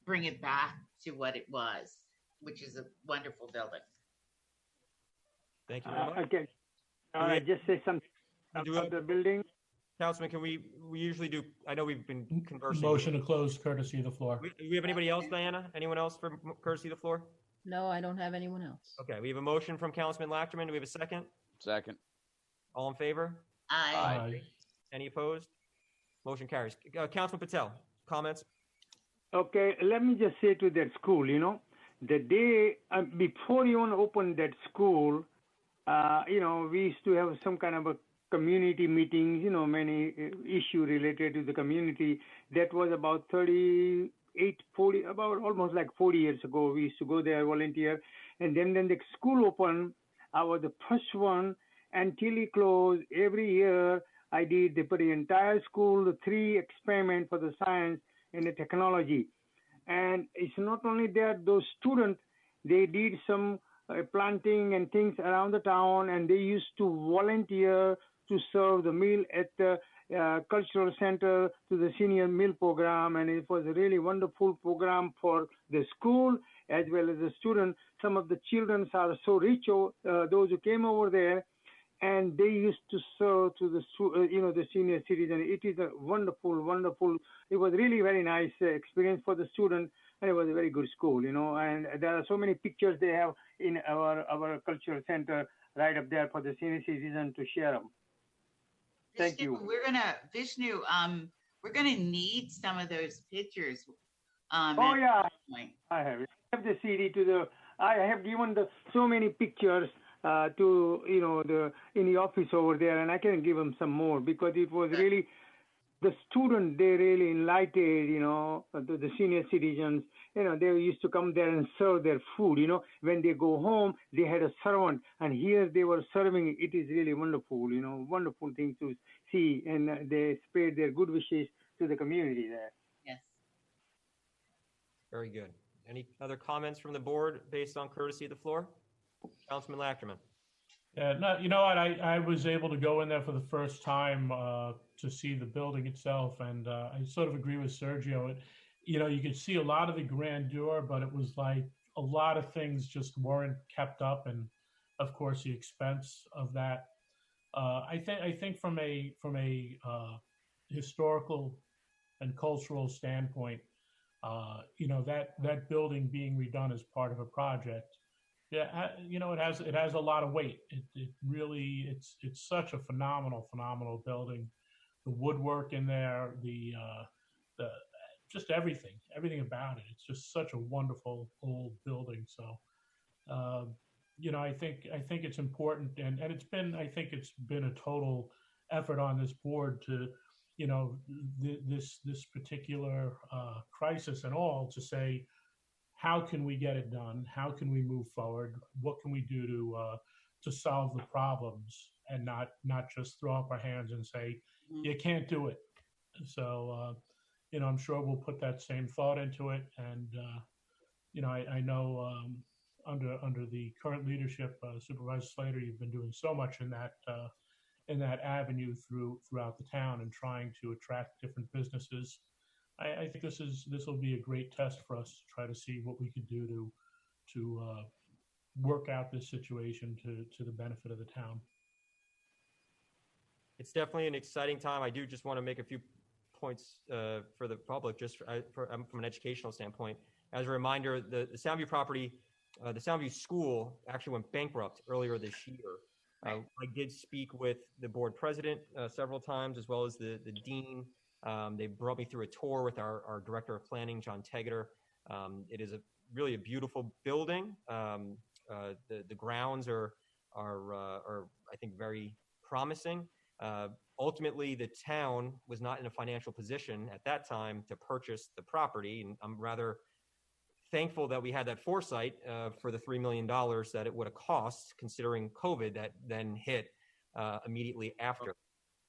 bring it back to what it was, which is a wonderful building. Thank you very much. Okay. I just say something about the building. Councilman, can we usually do, I know we've been conversing. Motion to close courtesy of the floor. Do we have anybody else, Diana? Anyone else for courtesy of the floor? No, I don't have anyone else. Okay, we have a motion from Councilman Lachterman. Do we have a second? Second. All in favor? Aye. Any opposed? Motion carries. Councilman Patel, comments? Okay, let me just say to that school, the day before you want to open that school, we used to have some kind of a community meetings, many issue related to the community. That was about 40, about almost like 40 years ago. We used to go there, volunteer. And then the school opened. I was the first one until it closed. Every year I did for the entire school, the 3 experiments for the science and the technology. And it's not only that, those students, they did some planting and things around the town, and they used to volunteer to serve the meal at the cultural center to the senior meal program. And it was a really wonderful program for the school as well as the students. Some of the children are so rich, those who came over there, and they used to serve to the senior citizen. It is a wonderful. It was really very nice experience for the student, and it was a very good school, And there are so many pictures they have in our cultural center right up there for the senior citizen to share them. Thank you. Vishnu, we're gonna need some of those pictures. I have it. I have the CD I have given so many pictures to in the office over there, and I can give them some more because it was really the student. They really enlightened, the senior citizens. They used to come there and serve their food. When they go home, they had a servant, and here they were serving. It is really wonderful. Wonderful thing to see, and they spread their good wishes to the community there. Yes. Very good. Any other comments from the board based on courtesy of the floor? Councilman Lachterman. Yeah, no, you know what? I was able to go in there for the first time to see the building itself, and I sort of agree with Sergio. You could see a lot of the grandeur, but it was like a lot of things just weren't kept up, and of course the expense of that. I think from a historical and cultural standpoint, that building being redone as part of a project. Yeah, it has a lot of weight. It really, it's such a phenomenal building. The woodwork in there, the just everything about it. It's just such a wonderful old building. So, I think it's important, and it's been a total effort on this board to, this particular crisis at all, to say, how can we get it done? How can we move forward? What can we do to solve the problems, and not just throw up our hands and say, you can't do it. So, I'm sure we'll put that same thought into it. And, I know under the current leadership, Supervisor Slater, you've been doing so much in that avenue throughout the town and trying to attract different businesses. I think this will be a great test for us to try to see what we can do to work out this situation to the benefit of the town. It's definitely an exciting time. I do just want to make a few points for the public, just from an educational standpoint. As a reminder, the Soundview property, the Soundview School actually went bankrupt earlier this year. I did speak with the board president several times, as well as the dean. They brought me through a tour with our director of planning, John Tegeter. It is really a beautiful building. The grounds are I think very promising. Ultimately, the town was not in a financial position at that time to purchase the property, and I'm rather thankful that we had that foresight for the $3 million that it would have cost, considering COVID that then hit immediately after.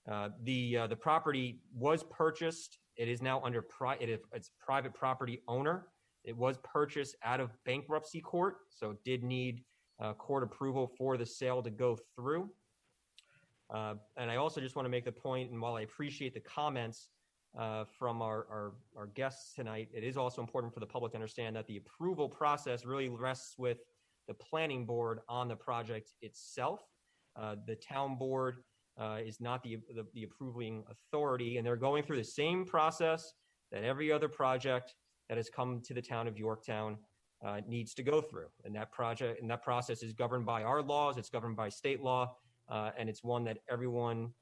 The property was purchased. It is now under it's private property owner. It was purchased out of bankruptcy court, so it did need court approval for the sale to go through. And I also just want to make the point, and while I appreciate the comments from our guests tonight, it is also important for the public to understand that the approval process really rests with the planning board on the project itself. The town board is not the approving authority, and they're going through the same process that every other project that has come to the town of Yorktown needs to go through. And that process is governed by our laws, it's governed by state law, and it's one that everyone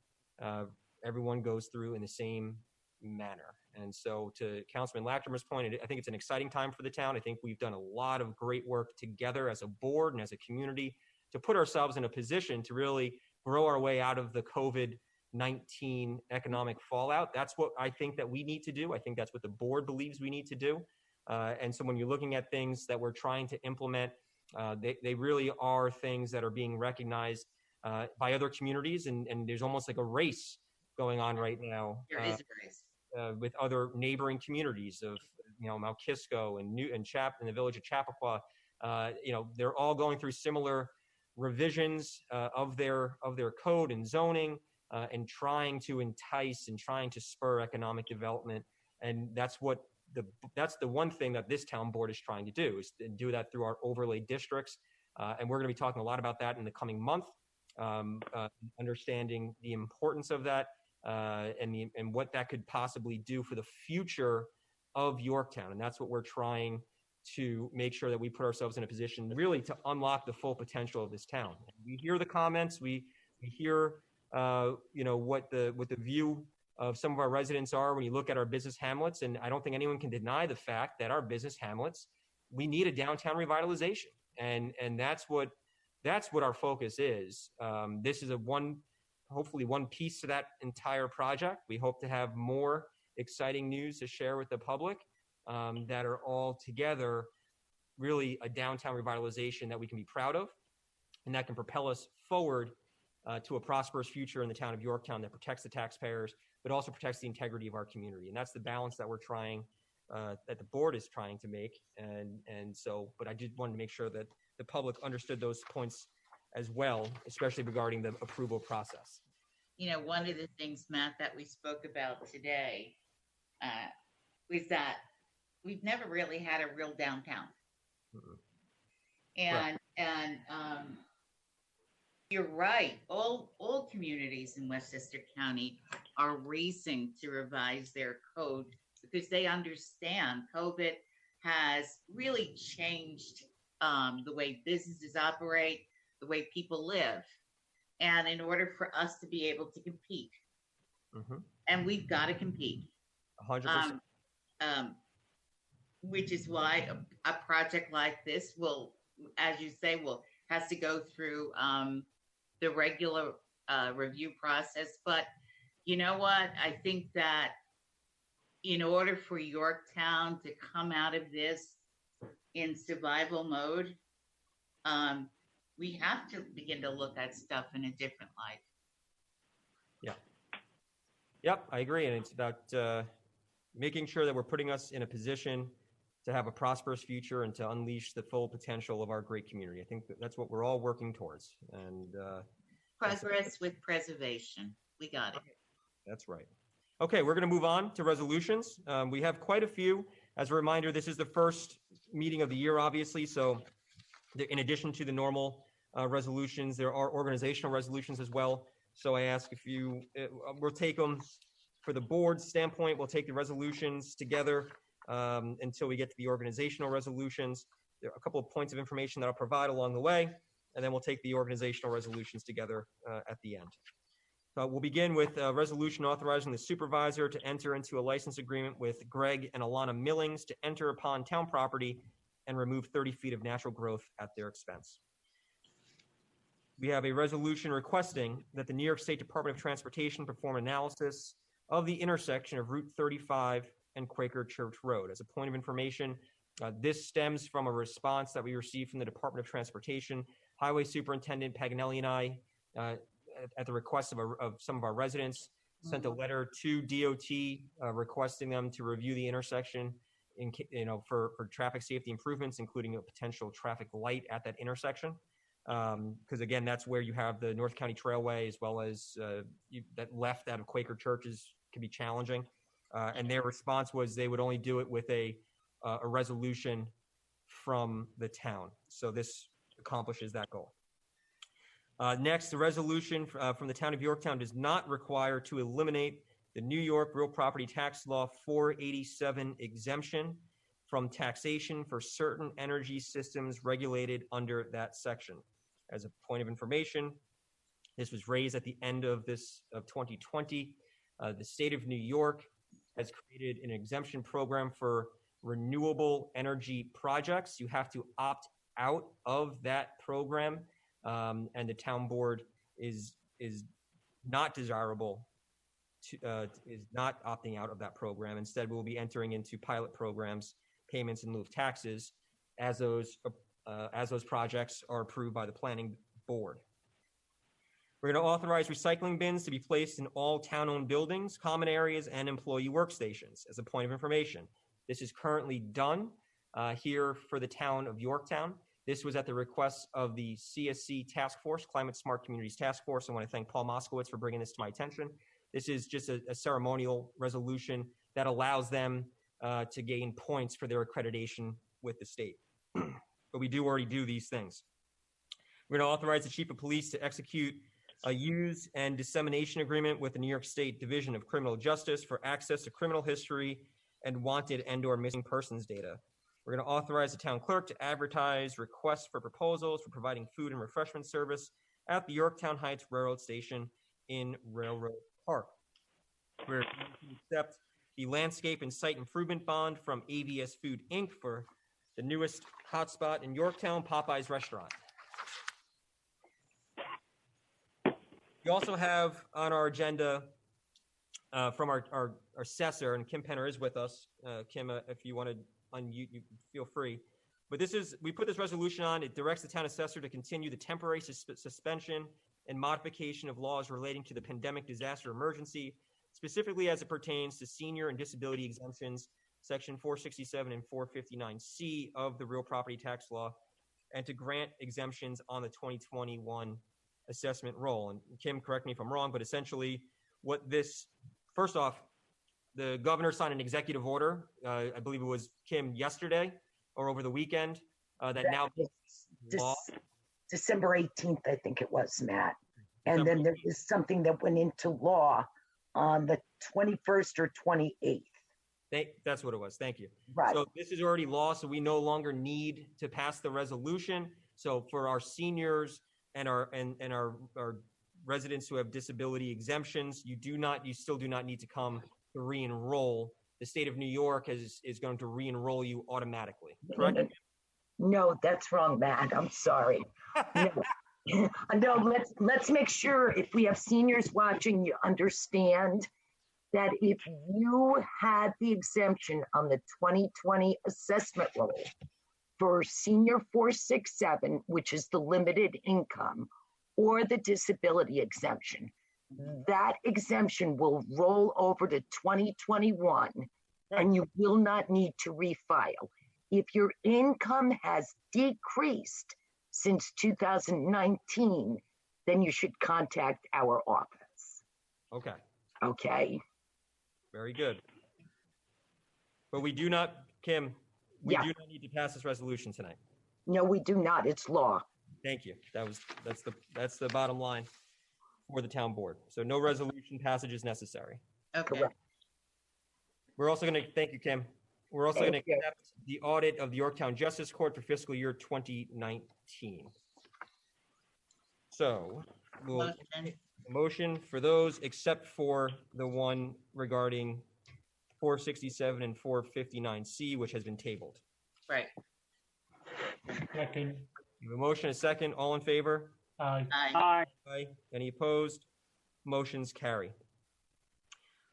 goes through in the same manner. And so, to Councilman Lachterman's point, I think it's an exciting time for the town. I think we've done a lot of great work together as a board and as a community to put ourselves in a position to really grow our way out of the COVID-19 economic fallout. That's what I think that we need to do. I think that's what the board believes we need to do. And so when you're looking at things that we're trying to implement, they really are things that are being recognized by other communities. And there's almost like a race going on right now. There is a race. With other neighboring communities of, Mount Kisco and the village of Chappaqua. They're all going through similar revisions of their code and zoning, and trying to entice and trying to spur economic development. And that's the one thing that this town board is trying to do, is to do that through our overlay districts. And we're going to be talking a lot about that in the coming month, understanding the importance of that and what that could possibly do for the future of Yorktown. And that's what we're trying to make sure that we put ourselves in a position really to unlock the full potential of this town. We hear the comments, we hear what the view of some of our residents are when you look at our business hamlets, and I don't think anyone can deny the fact that our business hamlets, we need a downtown revitalization, and that's what our focus is. This is hopefully one piece to that entire project. We hope to have more exciting news to share with the public that are all together really a downtown revitalization that we can be proud of, and that can propel us forward to a prosperous future in the town of Yorktown that protects the taxpayers, but also protects the integrity of our community. And that's the balance that we're trying, that the board is trying to make. And so, but I did want to make sure that the public understood those points as well, especially regarding the approval process. One of the things, Matt, that we spoke about today was that we've never really had a real downtown. Mm-hmm. And you're right. All communities in Westchester County are racing to revise their code because they understand COVID has really changed the way businesses operate, the way people live. And in order for us to be able to compete, and we've got to compete, 100%. Which is why a project like this will, as you say, has to go through the regular review process. But you know what? I think that in order for Yorktown to come out of this in survival mode, we have to begin to look at stuff in a different light. Yeah. Yep, I agree. And it's about making sure that we're putting us in a position to have a prosperous future and to unleash the full potential of our great community. I think that's what we're all working towards. And progress with preservation. We got it. That's right. Okay, we're going to move on to resolutions. We have quite a few. As a reminder, this is the first meeting of the year, obviously. So in addition to the normal resolutions, there are organizational resolutions as well. So I ask if you, we'll take them for the board's standpoint. We'll take the resolutions together until we get to the organizational resolutions. There are a couple of points of information that I'll provide along the way, and then we'll take the organizational resolutions together at the end. We'll begin with a resolution authorizing the supervisor to enter into a license agreement with Greg and Alana Millings to enter upon town property and remove 30 feet of natural growth at their expense. We have a resolution requesting that the New York State Department of Transportation perform analysis of the intersection of Route 35 and Quaker Church Road. As a point of information, this stems from a response that we received from the Department of Transportation. Highway Superintendent Paganelli and I, at the request of some of our residents, sent a letter to DOT requesting them to review the intersection for traffic safety improvements, including a potential traffic light at that intersection. Because again, that's where you have the North County Trailway, as well as that left out of Quaker Churches can be challenging. And their response was they would only do it with a resolution from the town. So this accomplishes that goal. Next, the resolution from the town of Yorktown does not require to eliminate the New York Real Property Tax Law 487 exemption from taxation for certain energy systems regulated under that section. As a point of information, this was raised at the end of 2020. The state of New York has created an exemption program for renewable energy projects. You have to opt out of that program. And the town board is not desirable is not opting out of that program. Instead, we'll be entering into pilot programs, payments in lieu of taxes, as those projects are approved by the planning board. We're going to authorize recycling bins to be placed in all town-owned buildings, common areas, and employee workstations. As a point of information, this is currently done here for the town of Yorktown. This was at the request of the CSC Task Force, Climate Smart Communities Task Force. I want to thank Paul Moskowitz for bringing this to my attention. This is just a ceremonial resolution that allows them to gain points for their accreditation with the state. But we do already do these things. We're going to authorize the Chief of Police to execute a use and dissemination agreement with the New York State Division of Criminal Justice for access to criminal history and wanted and/or missing persons data. We're going to authorize the town clerk to advertise requests for proposals for providing food and refreshment service at the Yorktown Heights Railroad Station in Railroad Park. We're going to accept the landscape and site improvement bond from AVS Food Inc. for the newest hotspot in Yorktown, Popeye's Restaurant. We also have on our agenda from our assessor, and Kim Penner is with us. Kim, if you want to unmute, you feel free. But we put this resolution on. It directs the town assessor to continue the temporary suspension and modification of laws relating to the pandemic disaster emergency, specifically as it pertains to senior and disability exemptions, section 467 and 459C of the real property tax law, and to grant exemptions on the 2021 assessment roll. And Kim, correct me if I'm wrong, but essentially first off, the governor signed an executive order, I believe it was, Kim, yesterday or over the weekend, that now law. December 18th, I think it was, Matt. And then there was something that went into law on the 21st or 28th. That's what it was. Thank you. Right. So this is already law, so we no longer need to pass the resolution. So for our seniors and our residents who have disability exemptions, you still do not need to come to re-enroll. The state of New York is going to re-enroll you automatically, correct? No, that's wrong, Matt. I'm sorry. No. No, let's make sure if we have seniors watching, you understand that if you had the exemption on the 2020 assessment roll for senior 467, which is the limited income, or the disability exemption, that exemption will roll over to 2021 and you will not need to refile. If your income has decreased since 2019, then you should contact our office. Okay, Okay? very good. But we do not, Kim, we Yeah. do not need to pass this resolution tonight. No, we do not. It's law. Thank you. That's the bottom line for the town board. So no resolution passage is necessary. Okay. Correct. We're also going to, thank you, Kim. We're also going to Thank you. accept the audit of the Yorktown Justice Court for fiscal year 2019. So we'll Motion. motion for those except for the one regarding 467 and 459C, which has been tabled. Right. Second, We have a motion, a second. All in favor? aye. Aye. Aye. Any opposed? Motions carry.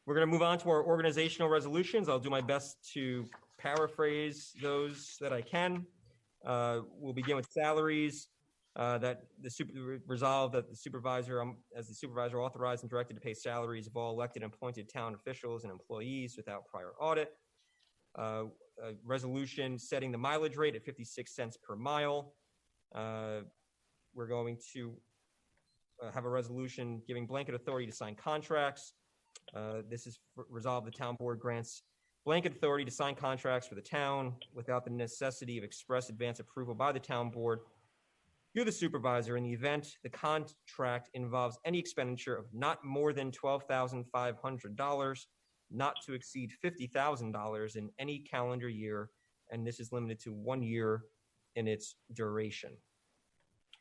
We're going to move on to our organizational resolutions. I'll do my best to paraphrase those that I can. We'll begin with salaries. That resolve that the supervisor, as the supervisor, authorized and directed to pay salaries of all elected and appointed town officials and employees without prior audit. A resolution setting the mileage rate at 56 cents per mile. We're going to have a resolution giving blanket authority to sign contracts. This is resolved, the town board grants blanket authority to sign contracts for the town without the necessity of express advance approval by the town board to the supervisor in the event the contract involves any expenditure of not more than $12,500, not to exceed $50,000 in any calendar year, and this is limited to 1 year in its duration.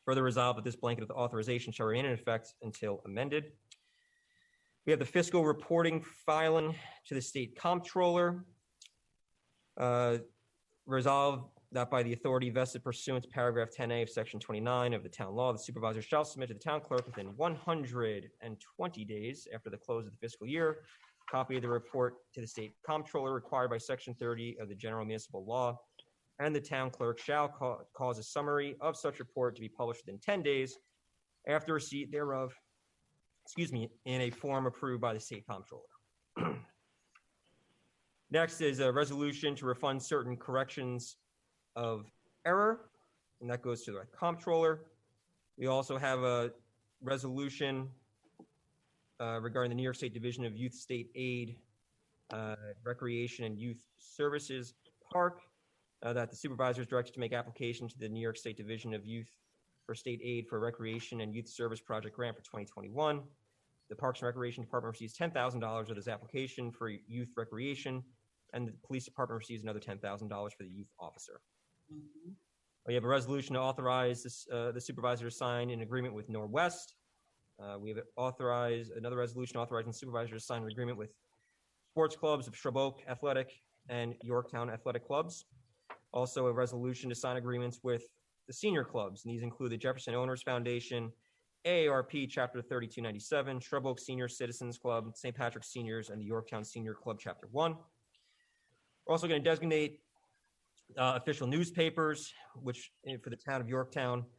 Further resolved that this blanket of authorization shall remain in effect until amended. We have the fiscal reporting filing to the state comptroller. Resolved that by the authority vested pursuant to paragraph 10A of section 29 of the town law, the supervisor shall submit to the town clerk within 120 days after the close of the fiscal year a copy of the report to the state comptroller required by section 30 of the general municipal law, and the town clerk shall cause a summary of such report to be published within 10 days after receipt thereof, in a form approved by the state comptroller. Next is a resolution to refund certain corrections of error, and that goes to the comptroller. We also have a resolution regarding the New York State Division of Youth State Aid, Recreation and Youth Services Park, that the supervisor is directed to make application to the New York State Division of Youth for State Aid for Recreation and Youth Service Project Grant for 2021. The Parks and Recreation Department receives $10,000 of this application for youth recreation, and the Police Department receives another $10,000 for the youth officer. Mhm. We have a resolution to authorize the supervisor to sign an agreement with Norwest. We have another resolution authorizing the supervisor to sign an agreement with sports clubs of Shrub Oak Athletic and Yorktown Athletic Clubs. Also, a resolution to sign agreements with the senior clubs, and these include the Jefferson Owners Foundation, AARP Chapter 3297, Shrub Oak Senior Citizens Club, St. Patrick's Seniors, and the Yorktown Senior Club Chapter 1. We're also going to designate official newspapers, which for the town of Yorktown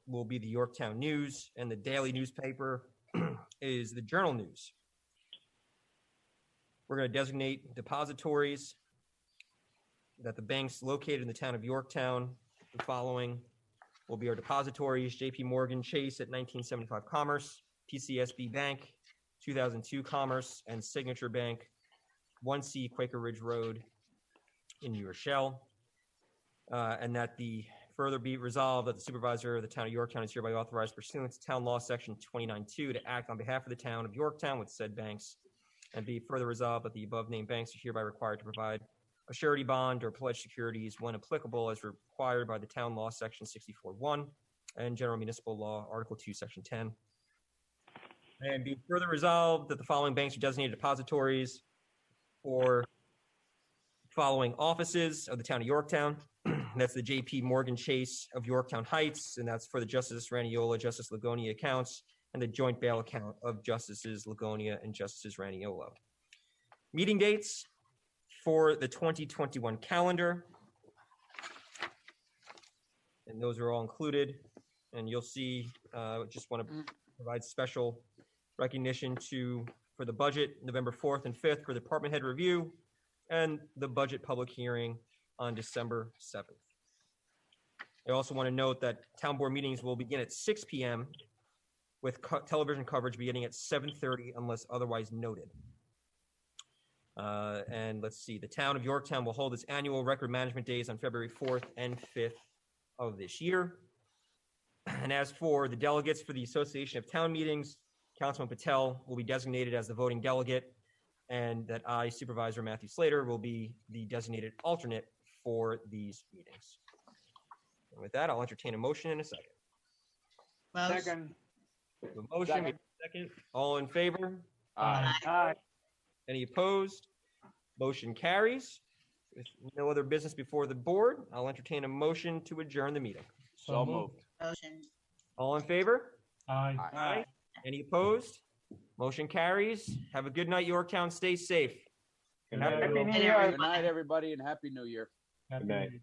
will be the Yorktown News, and the daily newspaper is the Journal News. We're going to designate depositories that the banks located in the town of Yorktown, the following will be our depositories: JP Morgan Chase at 1975 Commerce, PCSB Bank, 2002 Commerce, and Signature Bank, 1C Quaker Ridge Road in New Rochelle. And that the further be resolved that the supervisor of the town of Yorktown is hereby authorized pursuant to town law section 29.2 to act on behalf of the town of Yorktown with said banks, and be further resolved that the above named banks are hereby required to provide a surety bond or pledged securities when applicable as required by the town law section 64.1 and general municipal law article 2 section 10. And be further resolved that the following banks are designated depositories for following offices of the town of Yorktown: That's the JP Morgan Chase of Yorktown Heights, and that's for the Justice Raniola, Justice Lagonia accounts, and the joint bail account of Justices Lagonia and Justices Raniola. Meeting dates for the 2021 calendar. And those are all included. And you'll see, just want to provide special recognition for the budget, November 4th and 5th for the department head review, and the budget public hearing on December 7th. I also want to note that town board meetings will begin at 6 p.m. with television coverage beginning at 7:30 unless otherwise noted. And let's see, the town of Yorktown will hold its annual record management days on February 4th and 5th of this year. And as for the delegates for the Association of Town Meetings, Councilman Patel will be designated as the voting delegate, and that I, Supervisor Matthew Slater, will be the designated alternate for these meetings. And with that, I'll entertain a motion in a second. Motion. A motion, second. All in favor? Aye. Any opposed? Motion carries. With no other business before the board, I'll entertain a motion to adjourn the meeting. So moved. Motion. All in favor? Aye. Aye. Any opposed? Motion carries. Have a good night, Yorktown. Stay safe. Good night, night. everyone. Happy New Year. Good night, everybody, and Happy New Year. Happy Good night. New Year.